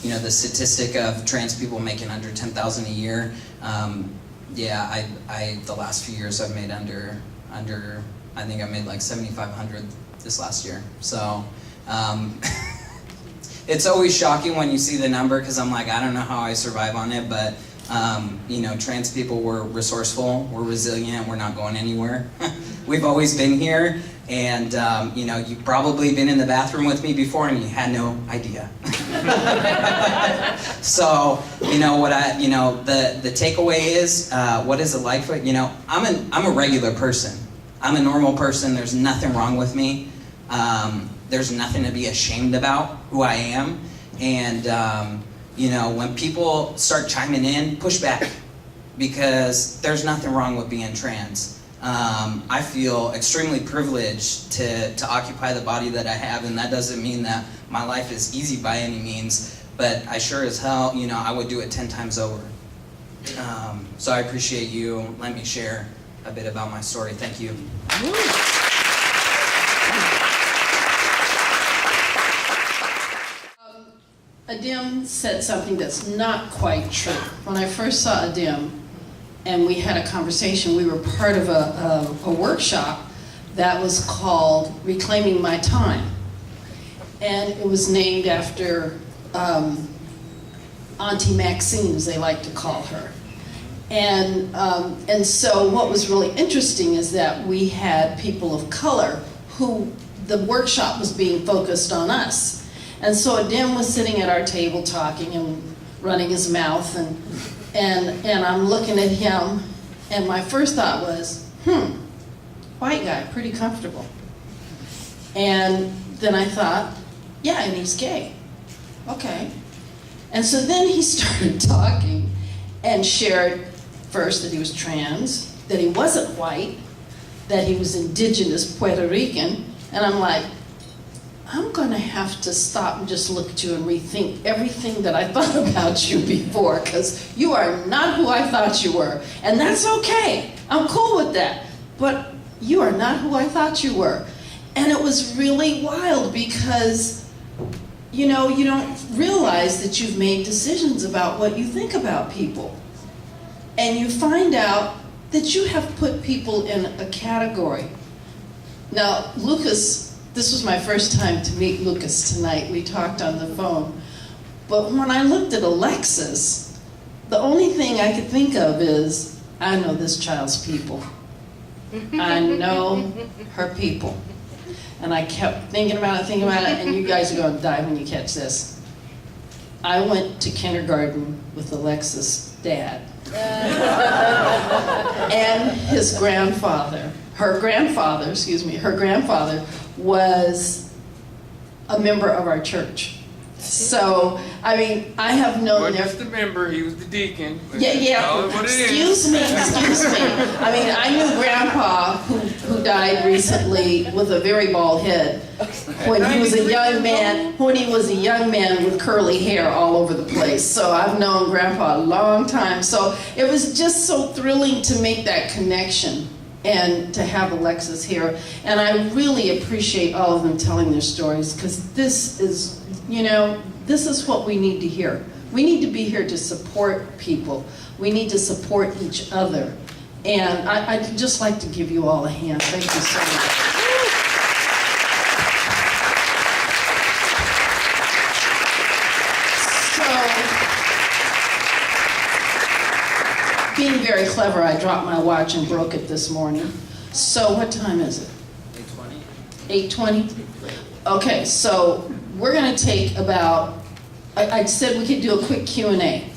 The statistic of trans people making under $10,000 a year. The last few years I've made under. I think I made like $7,500 this last year. So. it's always shocking when you see the number, because I'm like, I don't know how I survive on it, but you know, trans people, we're resourceful, we're resilient, we're not going anywhere. We've always been here, and you know, you've probably been in the bathroom with me before and you had no idea. So, you know, the takeaway is, what is it like for, you know, I'm a regular person. I'm a normal person, there's nothing wrong with me. There's nothing to be ashamed about who I am. And, you know, when people start chiming in, push back, because there's nothing wrong with being trans. I feel extremely privileged to occupy the body that I have, and that doesn't mean that my life is easy by any means, but I sure as hell, you know, I would do it 10 times over. So I appreciate you letting me share a bit about my story. Thank you. Adem said something that's not quite true. When I first saw Adem, and we had a conversation, we were part of a workshop that was called Reclaiming My Time. And it was named after Auntie Maxine, as they like to call her. And so what was really interesting is that we had people of color who the workshop was being focused on us. And so Adem was sitting at our table talking and running his mouth, and I'm looking at him, and my first thought was, white guy, pretty comfortable. And then I thought, yeah, and he's gay. Okay. And so then he started talking and shared first that he was trans, that he wasn't white, that he was indigenous Puerto Rican, and I'm like, I'm going to have to stop and just look at you and rethink everything that I thought about you before, because you are not who I thought you were. And that's okay. I'm cool with that. But you are not who I thought you were. And it was really wild because, you know, you don't realize that you've made decisions about what you think about people. And you find out that you have put people in a category. Now, Lucas, this was my first time to meet Lucas tonight. We talked on the phone. But when I looked at Alexxis, the only thing I could think of is, I know this child's people. I know her people. And I kept thinking about it, and you guys are going to die when you catch this. I went to kindergarten with Alexxis' dad. And his grandfather. Her grandfather was a member of our church. So, I mean, I have known Wasn't just the member, he was the deacon. Yeah. Excuse me. I mean, I knew Grandpa, who died recently with a very bald head, when he was a young man. With curly hair all over the place. So I've known Grandpa a long time. So it was just so thrilling to make that connection and to have Alexxis here. And I really appreciate all of them telling their stories, because this is, you know, this is what we need to hear. We need to be here to support people. We need to support each other. And I'd just like to give you all a hand. Thank you so much. Being very clever, I dropped my watch and broke it this morning. So what time is it? 8:20. 8:20? Okay, so we're going to take about, I said we could do a quick Q&A.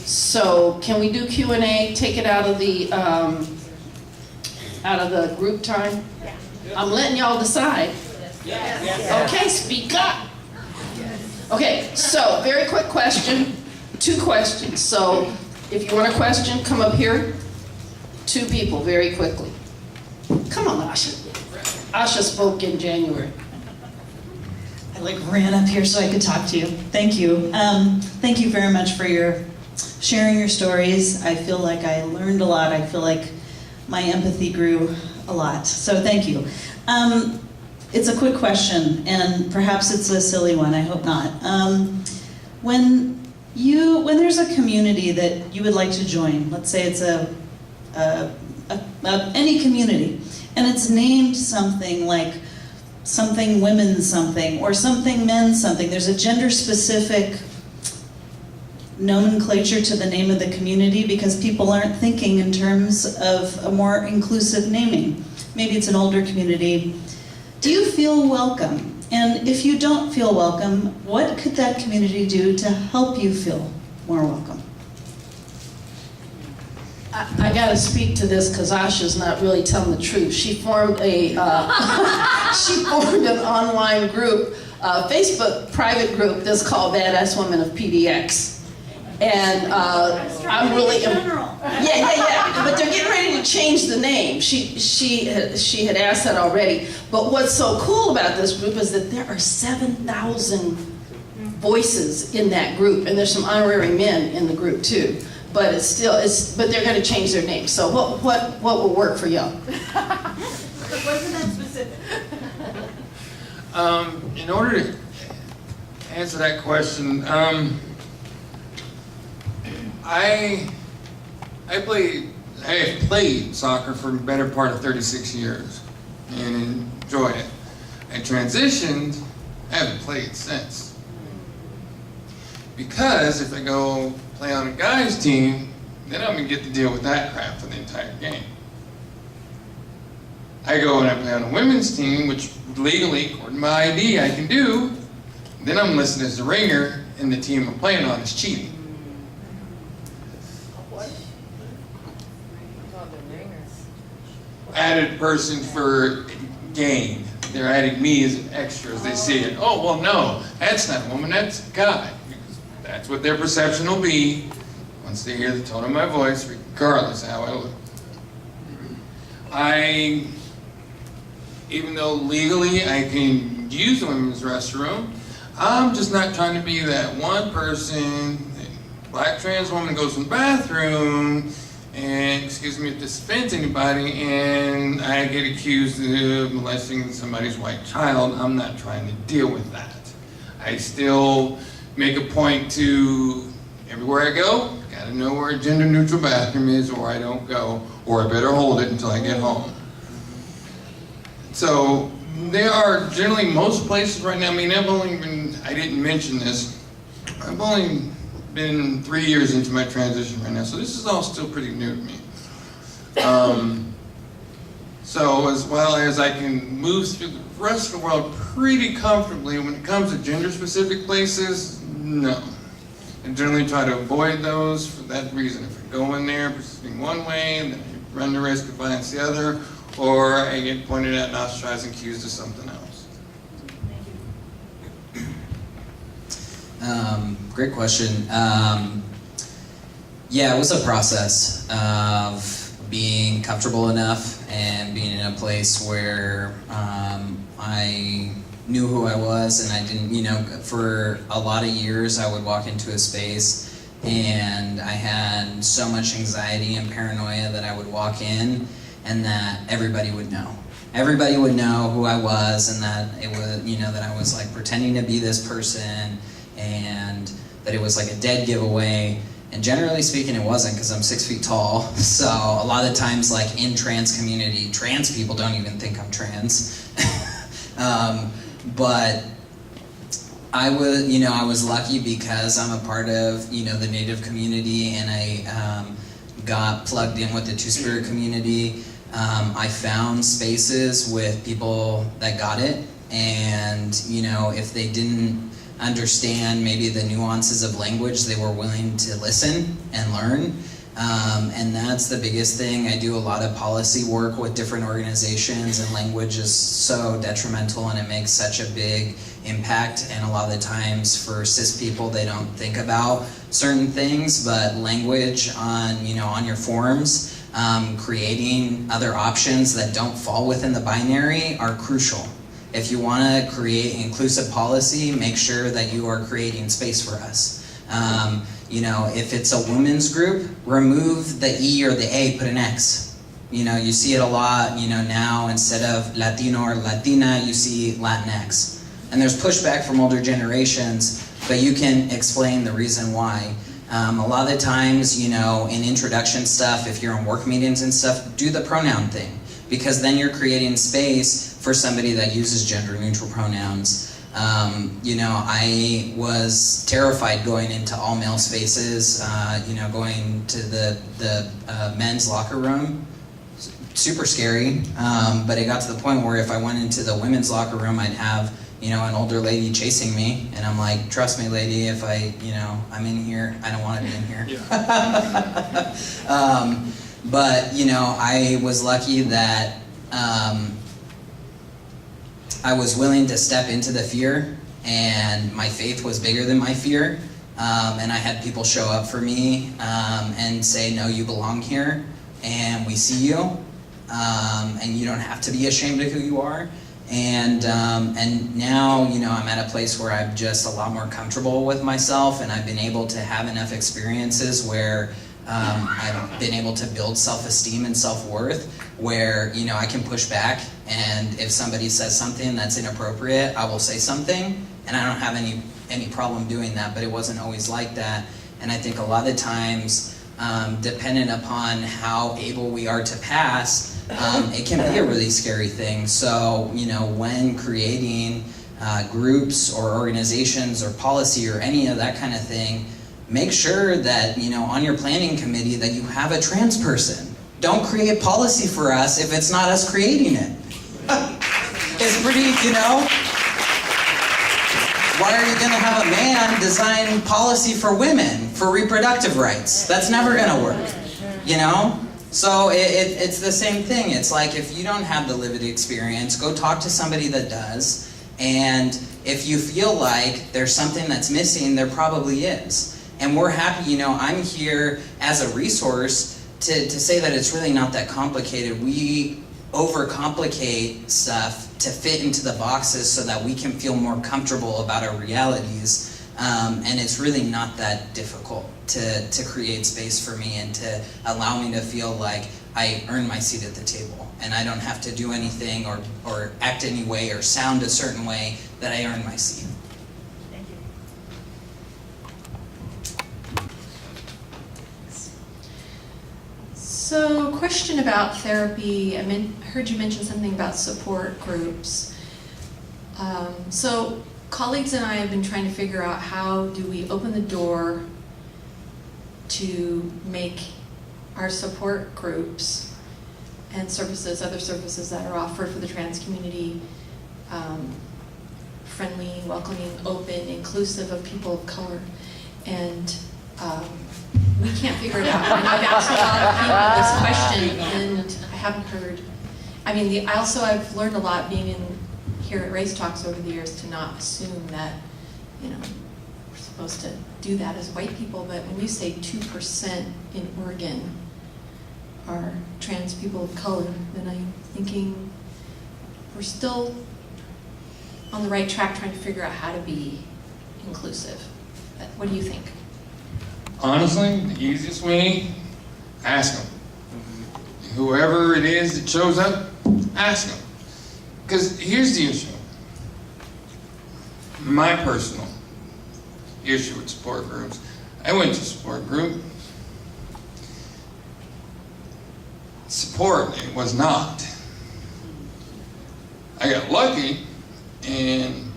So can we do Q&A, take it out of the group time? Yeah. I'm letting y'all decide. Yes. Okay, speak up. Okay, so very quick question, 2 questions. So if you want a question, come up here. 2 people, very quickly. Come on, Asha. Asha spoke in January. I ran up here so I could talk to you. Thank you. Thank you very much for sharing your stories. I feel like I learned a lot. I feel like my empathy grew a lot. So thank you. It's a quick question, and perhaps it's a silly one. I hope not. When there's a community that you would like to join, let's say it's any community, and it's named something like something women something, or something men something. There's a gender-specific nomenclature to the name of the community because people aren't thinking in terms of a more inclusive naming. Maybe it's an older community. Do you feel welcome? And if you don't feel welcome, what could that community do to help you feel more welcome? I gotta speak to this because Asha's not really telling the truth. She formed an online group, Facebook private group that's called Badass Women of PDX. And I'm really, yeah. But they're getting ready to change the name. She had asked that already. But what's so cool about this group is that there are 7,000 voices in that group, and there's some honorary men in the group too. But but they're going to change their name. So what will work for y'all? Wasn't that specific? In order to answer that question, I played soccer for the better part of 36 years and enjoyed it. I transitioned, I haven't played since. Because if I go play on a guy's team, then I'm gonna get to deal with that crap for the entire game. I go and I play on a women's team, which legally, according to my ID, I can do. Then I'm listed as the ringer, and the team I'm playing on is cheating. Added person for gain. They're adding me as an extra as they see it. Oh, well, no, that's not a woman, that's a guy. Because that's what their perception will be once they hear the tone of my voice, regardless of how I look. Even though legally I can use the women's restroom, I'm just not trying to be that one person, black trans woman goes in the bathroom, and excuse me if this offends anybody, and I get accused of molesting somebody's white child. I'm not trying to deal with that. I still make a point to, everywhere I go, gotta know where a gender neutral bathroom is, or I don't go, or I better hold it until I get home. So there are generally most places right now, I didn't mention this, I've only been 3 years into my transition right now, so this is all still pretty new to me. So as well as I can move through the rest of the world pretty comfortably, when it comes to gender-specific places, no. I generally try to avoid those for that reason. If I go in there proceeding one way, then I run the risk of violence the other, or I get pointed at and ostracized and accused of something else. Great question. Yeah, it was a process of being comfortable enough and being in a place where I knew who I was, and I didn't, for a lot of years I would walk into a space and I had so much anxiety and paranoia that I would walk in and that everybody would know. Everybody would know who I was, and that it was, that I was like pretending to be this person, and that it was like a dead giveaway. And generally speaking, it wasn't, because I'm 6 feet tall. So a lot of times, like in trans community, trans people don't even think I'm trans. But I was lucky because I'm a part of, the Native community, and I got plugged in with the Two-Spirit community. I found spaces with people that got it, and if they didn't understand maybe the nuances of language, they were willing to listen and learn. And that's the biggest thing. I do a lot of policy work with different organizations, and language is so detrimental, and it makes such a big impact. And a lot of the times for cis people, they don't think about certain things, but language on your forms, creating other options that don't fall within the binary are crucial. If you want to create inclusive policy, make sure that you are creating space for us. If it's a women's group, remove the E or the A, put an X. You see it a lot, now instead of Latino or Latina, you see Latinx. And there's pushback from older generations, but you can explain the reason why. A lot of the times, in introduction stuff, if you're in work meetings and stuff, do the pronoun thing. because then you're creating space for somebody that uses gender neutral pronouns. You know, I was terrified going into all male spaces, you know, going to the men's locker room. Super scary, but it got to the point where if I went into the women's locker room, I'd have, you know, an older lady chasing me, and I'm like, trust me, lady, if I'm in here, I don't want to be in here. Yeah. But, you know, I was lucky that I was willing to step into the fear, and my faith was bigger than my fear, and I had people show up for me and say, no, you belong here, and we see you, and you don't have to be ashamed of who you are. And now, you know, I'm at a place where I'm just a lot more comfortable with myself, and I've been able to have enough experiences where I've been able to build self-esteem and self-worth, where, you know, I can push back, and if somebody says something that's inappropriate, I will say something, and I don't have any problem doing that, but it wasn't always like that. And I think a lot of times, dependent upon how able we are to pass, it can be a really scary thing. So, you know, when creating groups or organizations or policy or any of that kind of thing, make sure that, you know, on your planning committee that you have a trans person. Don't create policy for us if it's not us creating it. It's pretty, you know, why are you gonna have a man design policy for women for reproductive rights? That's never gonna work, you know? So it's the same thing. It's like, if you don't have the lived experience, go talk to somebody that does, and if you feel like there's something that's missing, there probably is. And we're happy, you know, I'm here as a resource to say that it's really not that complicated. We overcomplicate stuff to fit into the boxes so that we can feel more comfortable about our realities. And it's really not that difficult to create space for me and to allow me to feel like I earn my seat at the table. And I don't have to do anything or act any way or sound a certain way that I earn my seat. Thank you. So, question about therapy. I heard you mention something about support groups. So, colleagues and I have been trying to figure out, how do we open the door to make our support groups and services, other services that are offered for the trans community, friendly, welcoming, open, inclusive of people of color. And we can't figure it out. And I've asked a lot of people this question, and I haven't heard. I mean, I've learned a lot being here at Race Talks over the years, to not assume that, you know, we're supposed to do that as white people. But when you say 2% in Oregon are trans people of color, then I'm thinking we're still on the right track trying to figure out how to be inclusive. What do you think? Honestly, the easiest way, ask them. Whoever it is that shows up, ask them. Because here's the issue. My personal issue with support groups. I went to a support group. Support, it was not. I got lucky and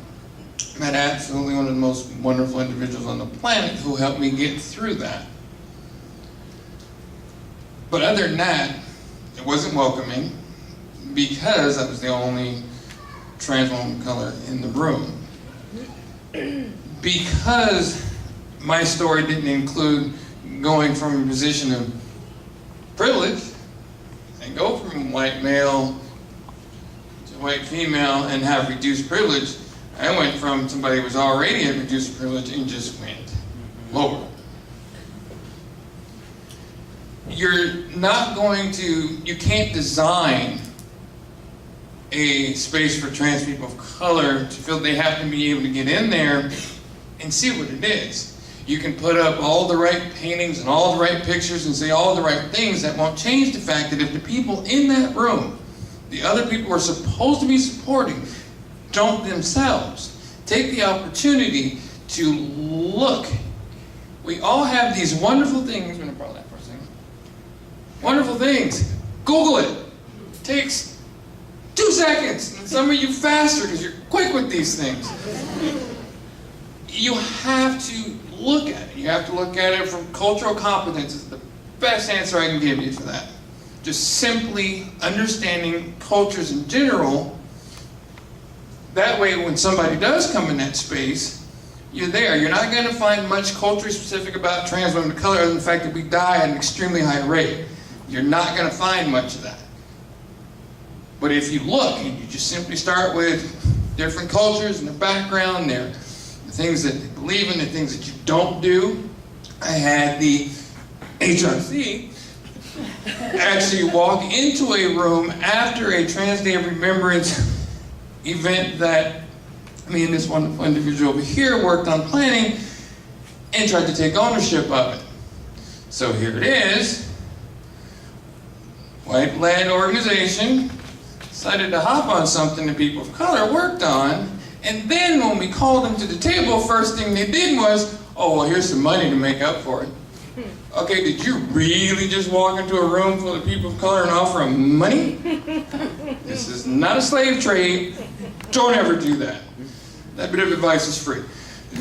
met absolutely one of the most wonderful individuals on the planet who helped me get through that. But other than that, it wasn't welcoming, because I was the only trans woman of color in the room. Because my story didn't include going from a position of privilege and go from white male to white female and have reduced privilege, I went from somebody who was already at reduced privilege and just went lower. You're not going to, you can't design a space for trans people of color to feel they have to be able to get in there and see what it is. You can put up all the right paintings and all the right pictures and say all the right things. That won't change the fact that if the people in that room, the other people who are supposed to be supporting, don't themselves take the opportunity to look. We all have these wonderful things. I'm going to borrow that for a second. Wonderful things. Google it. takes 2 seconds, and some of you faster because you're quick with these things. You have to look at it. You have to look at it from cultural competence is the best answer I can give you for that. Just simply understanding cultures in general. That way when somebody does come in that space, you're there. You're not going to find much culturally specific about trans women of color other than the fact that we die at an extremely high rate. You're not going to find much of that. But if you look and you just simply start with different cultures and their background, the things that they believe in, the things that you don't do. I had the HRC actually walk into a room after a Trans Day of Remembrance event that me and this wonderful individual over here worked on planning and tried to take ownership of it. So here it is, white-led organization, decided to hop on something that people of color worked on, and then when we called them to the table, first thing they did was, oh, well, here's some money to make up for it. Okay, did you really just walk into a room full of people of color and offer them money? This is not a slave trade. Don't ever do that. That bit of advice is free.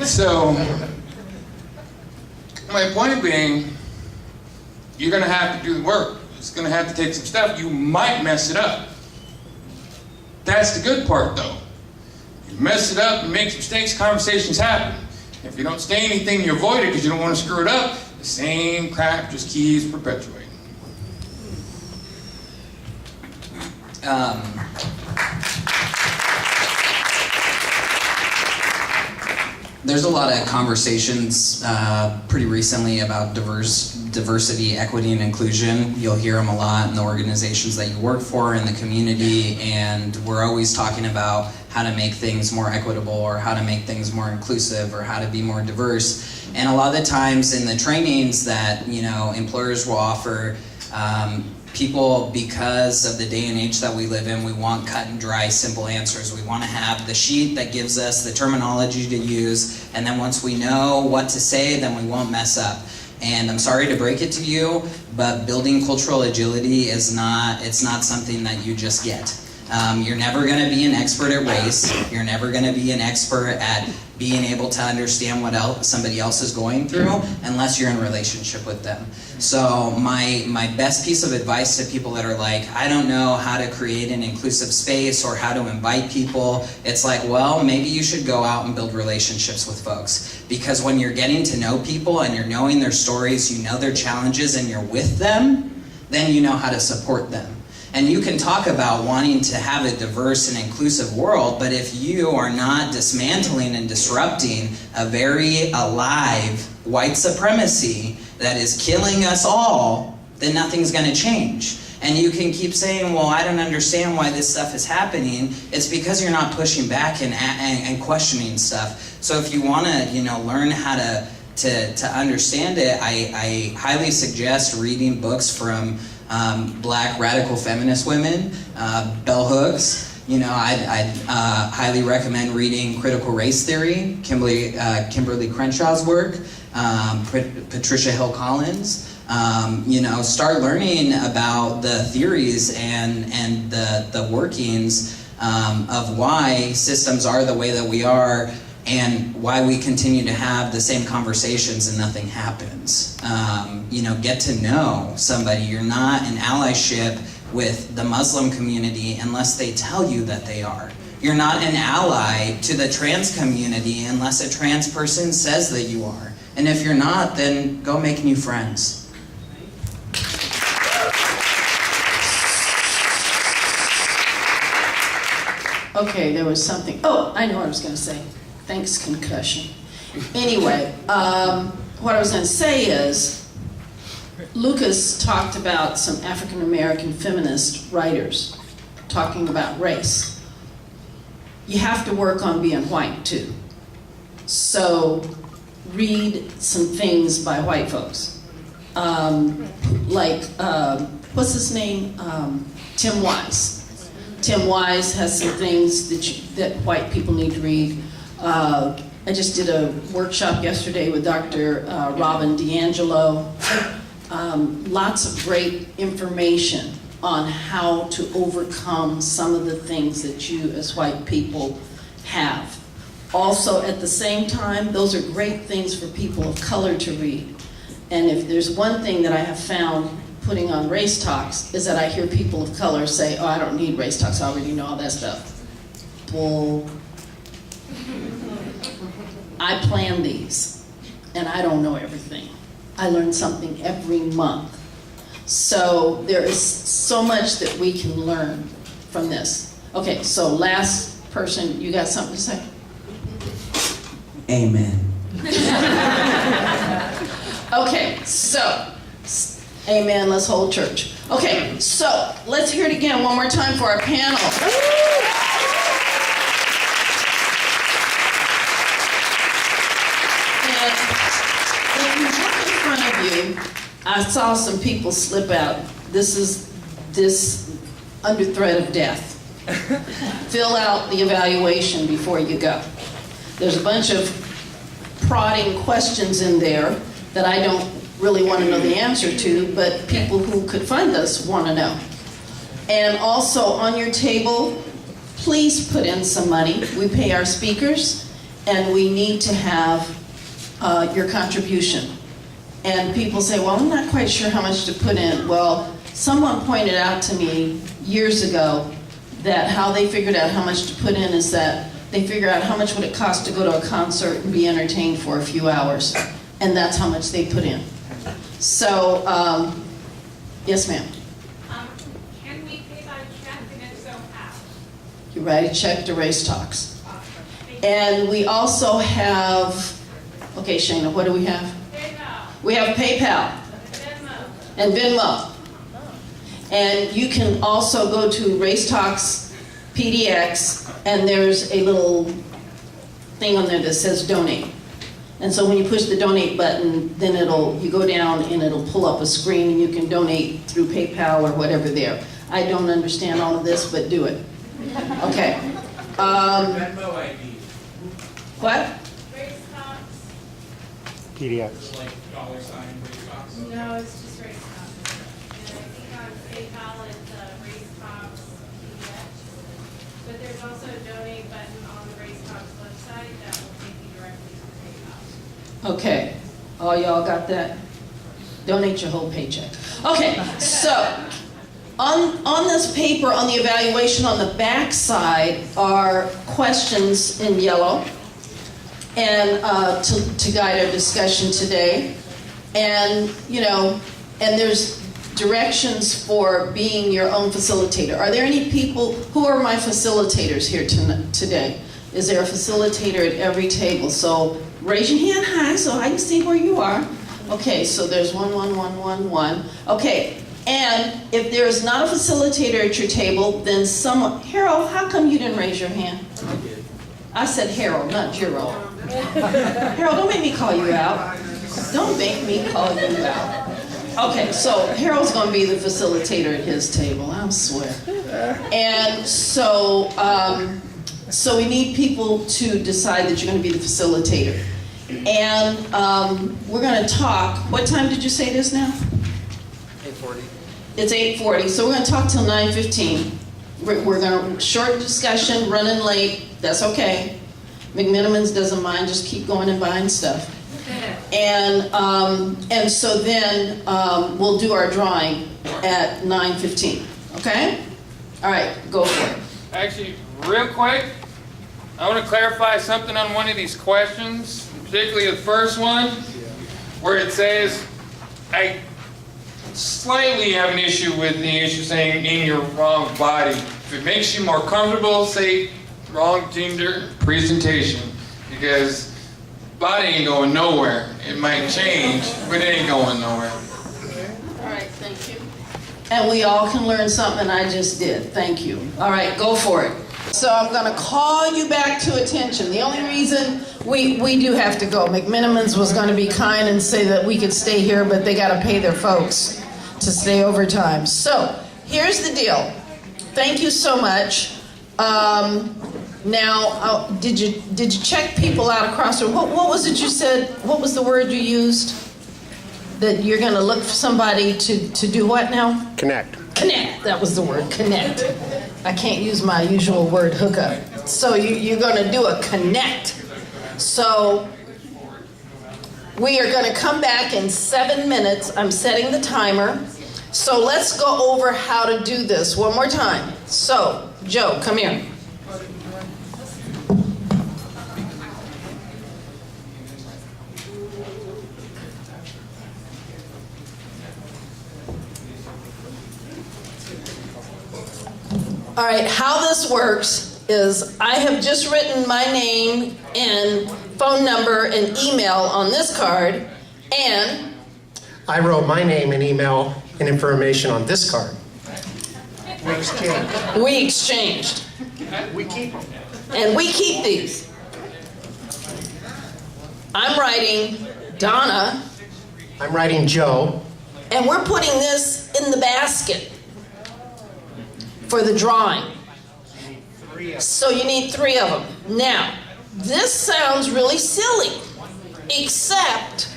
So, my point being, you're going to have to do the work. It's going to have to take some stuff. You might mess it up. That's the good part, though. You mess it up and make mistakes, conversations happen. If you don't say anything, you avoid it because you don't want to screw it up. The same crap just keeps perpetuating. There's a lot of conversations pretty recently about diversity, equity, and inclusion. You'll hear them a lot in the organizations that you work for, in the community, and we're always talking about how to make things more equitable or how to make things more inclusive or how to be more diverse. And a lot of the times in the trainings that employers will offer, people, because of the day and age that we live in, we want cut and dry, simple answers. We want to have the sheet that gives us the terminology to use, and then once we know what to say, then we won't mess up. And I'm sorry to break it to you, but building cultural agility it's not something that you just get. You're never going to be an expert at race. You're never going to be an expert at being able to understand what somebody else is going through unless you're in relationship with them. So my best piece of advice to people that are like, I don't know how to create an inclusive space or how to invite people, it's like, well, maybe you should go out and build relationships with folks. Because when you're getting to know people and you're knowing their stories, you know their challenges, and you're with them, then you know how to support them. And you can talk about wanting to have a diverse and inclusive world, but if you are not dismantling and disrupting a very alive white supremacy that is killing us all, then nothing's going to change. And you can keep saying, well, I don't understand why this stuff is happening. It's because you're not pushing back and questioning stuff. So if you want to, learn how to understand it, I highly suggest reading books from Black radical feminist women, bell hooks. I'd highly recommend reading Critical Race Theory, Kimberly Crenshaw's work, Patricia Hill Collins. Start learning about the theories and the workings of why systems are the way that we are, and why we continue to have the same conversations and nothing happens. Get to know somebody. You're not in allyship with the Muslim community unless they tell you that they are. You're not an ally to the trans community unless a trans person says that you are. And if you're not, then go make new friends. Okay, there was something. Oh, I know what I was going to say. Thanks, concussion. Anyway, what I was going to say is, Lucas talked about some African American feminist writers talking about race. You have to work on being white too. So read some things by white folks. What's his name? Tim Wise. Tim Wise has some things that white people need to read. I just did a workshop yesterday with Dr. Robin DiAngelo. Lots of great information on how to overcome some of the things that you as white people have. Also, at the same time, those are great things for people of color to read. And if there's one thing that I have found putting on Race Talks is that I hear people of color say, oh, I don't need Race Talks, I already know all that stuff. Bull. I plan these, and I don't know everything. I learn something every month. So there is so much that we can learn from this. Okay, so last person, you got something to say? Amen. Okay, so, amen, let's hold church. Okay, so let's hear it again one more time for our panel. And if you look in front of you, I saw some people slip out. This is under threat of death. Fill out the evaluation before you go. There's a bunch of prodding questions in there that I don't really want to know the answer to, but people who could fund us want to know. And also on your table, please put in some money. We pay our speakers, and we need to have your contribution. And people say, well, I'm not quite sure how much to put in. Well, someone pointed out to me years ago that how they figured out how much to put in is that they figure out how much would it cost to go to a concert and be entertained for a few hours. And that's how much they put in. So, yes, ma'am. Can we pay by check, and if so, how? You write a check to Race Talks. And we also have, okay, Shayna, what do we have? PayPal, We have PayPal Venmo. and Venmo. And you can also go to Race Talks PDX, and there's a little thing on there that says donate. And so when you push the donate button, then you go down and it'll pull up a screen, and you can donate through PayPal or whatever there. I don't understand all of this, but do it. Okay. Venmo ID. What? Race Talks? PDX. Like $sign Race Talks. No, it's just Race Talks. And I think on PayPal it's Race Talks PDX. But there's also a donate button on the Race Talks website that will take you directly to PayPal. Okay. All y'all got that? Donate your whole paycheck. Okay, so on this paper, on the evaluation, on the back side are questions in yellow, and to guide our discussion today. And and there's directions for being your own facilitator. Are there any people who are my facilitators here today? Is there a facilitator at every table? So raise your hand high so I can see where you are. Okay, so there's 1, 1, 1, 1, 1. Okay, and if there's not a facilitator at your table, then someone, Harold, how come you didn't raise your hand? I did. I said Harold, not Jiro. Harold, don't make me call you out. Don't make me call you out. Okay, so Harold's going to be the facilitator at his table, I swear. And so, so we need people to decide that you're going to be the facilitator. And we're going to talk. What time did you say it is now? 8:40. It's 8:40, so we're going to talk till 9:15. We're going to, short discussion, running late, that's okay. McMinimans doesn't mind, just keep going and buying stuff. And so then we'll do our drawing at 9:15, okay? All right, go for it. Actually, real quick, I want to clarify something on one of these questions, particularly the first one, where it says, I slightly have an issue with the issue saying in your wrong body. If it makes you more comfortable, say wrong gender presentation, because body ain't going nowhere. It might change, but it ain't going nowhere. All right, thank you. And we all can learn something I just did. Thank you. All right, go for it. So I'm going to call you back to attention. The only reason we do have to go. McMinimans was going to be kind and say that we could stay here, but they got to pay their folks to stay overtime. So here's the deal. Thank you so much. Now, did you check people out across the room? What was it you said? What was the word you used? That you're going to look for somebody to do what now? Connect. Connect, that was the word, connect. I can't use my usual word, hookup. So you're gonna do a connect. So we are gonna come back in 7 minutes. I'm setting the timer. So let's go over how to do this one more time. So, Joe, come here. All right, how this works is I have just written my name and phone number and email on this card, and I wrote my name and email and information on this card. We exchanged. we exchanged. We keep them. And we keep these. I'm writing Donna, I'm writing Joe. and we're putting this in the basket for the drawing. So you need 3 of them. Now, this sounds really silly, except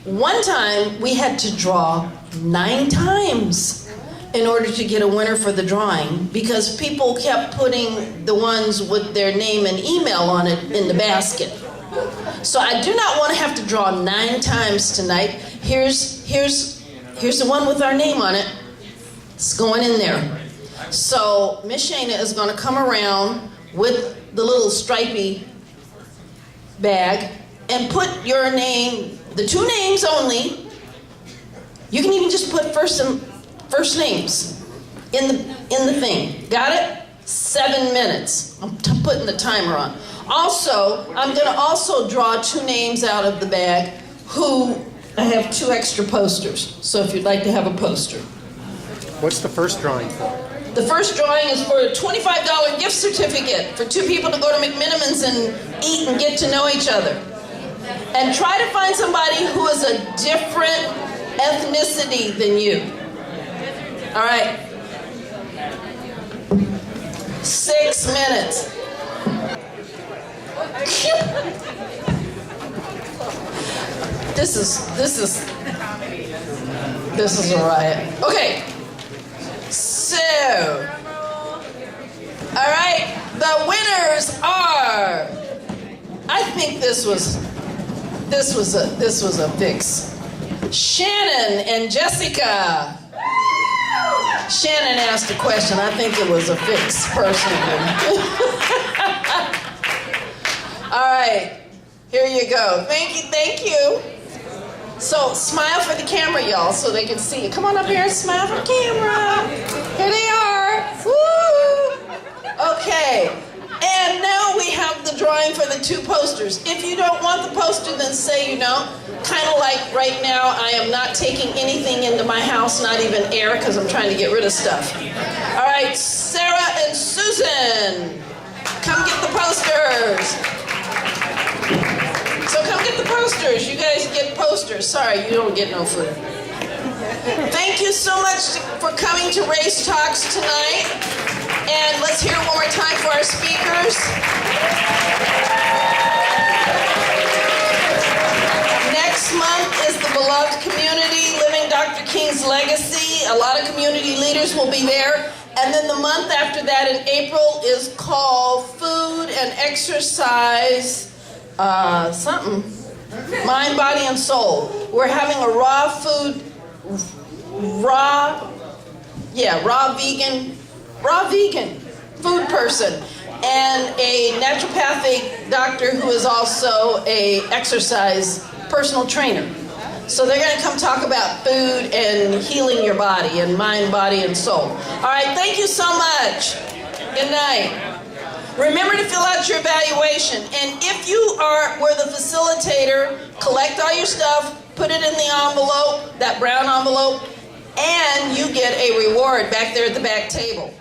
one time we had to draw 9 times in order to get a winner for the drawing because people kept putting the ones with their name and email on it in the basket. So I do not want to have to draw 9 times tonight. Here's the one with our name on it. It's going in there. So Miss Shana is going to come around with the little stripy bag and put your name, the 2 names only. You can even just put first names in the thing. Got it? 7 minutes. I'm putting the timer on. Also, I'm going to also draw 2 names out of the bag who I have 2 extra posters. So if you'd like to have a poster. What's the first drawing for? The first drawing is for a $25 gift certificate for 2 people to go to McMinimans and eat and get to know each other. And try to find somebody who is a different ethnicity than you. All right. 6 minutes. This is a riot. Okay. So, all right, the winners are. I think this was a fix. Shannon and Jessica. Shannon asked a question. I think it was a fix, personally. All right, here you go. Thank you. So smile for the camera, y'all, so they can see you. Come on up here and smile for the camera. Here they are. Woo! Okay. And now we have the drawing for the 2 posters. If you don't want the poster, then say you don't. Kind of like right now, I am not taking anything into my house, not even air, because I'm trying to get rid of stuff. All right, Sarah and Susan, come get the posters. So come get the posters. You guys get posters. Sorry, you don't get no food. Thank you so much for coming to Race Talks tonight. And let's hear it one more time for our speakers. Next month is the beloved community, Living Dr. King's Legacy. A lot of community leaders will be there. And then the month after that in April is called Food and Exercise something. Mind, Body, and Soul. We're having a raw vegan food person and a naturopathic doctor who is also a exercise personal trainer. So they're going to come talk about food and healing your body and mind, body, and soul. All right, thank you so much. Good night. Remember to fill out your evaluation. And if you were the facilitator, collect all your stuff, put it in the envelope, that brown envelope, and you get a reward back there at the back table.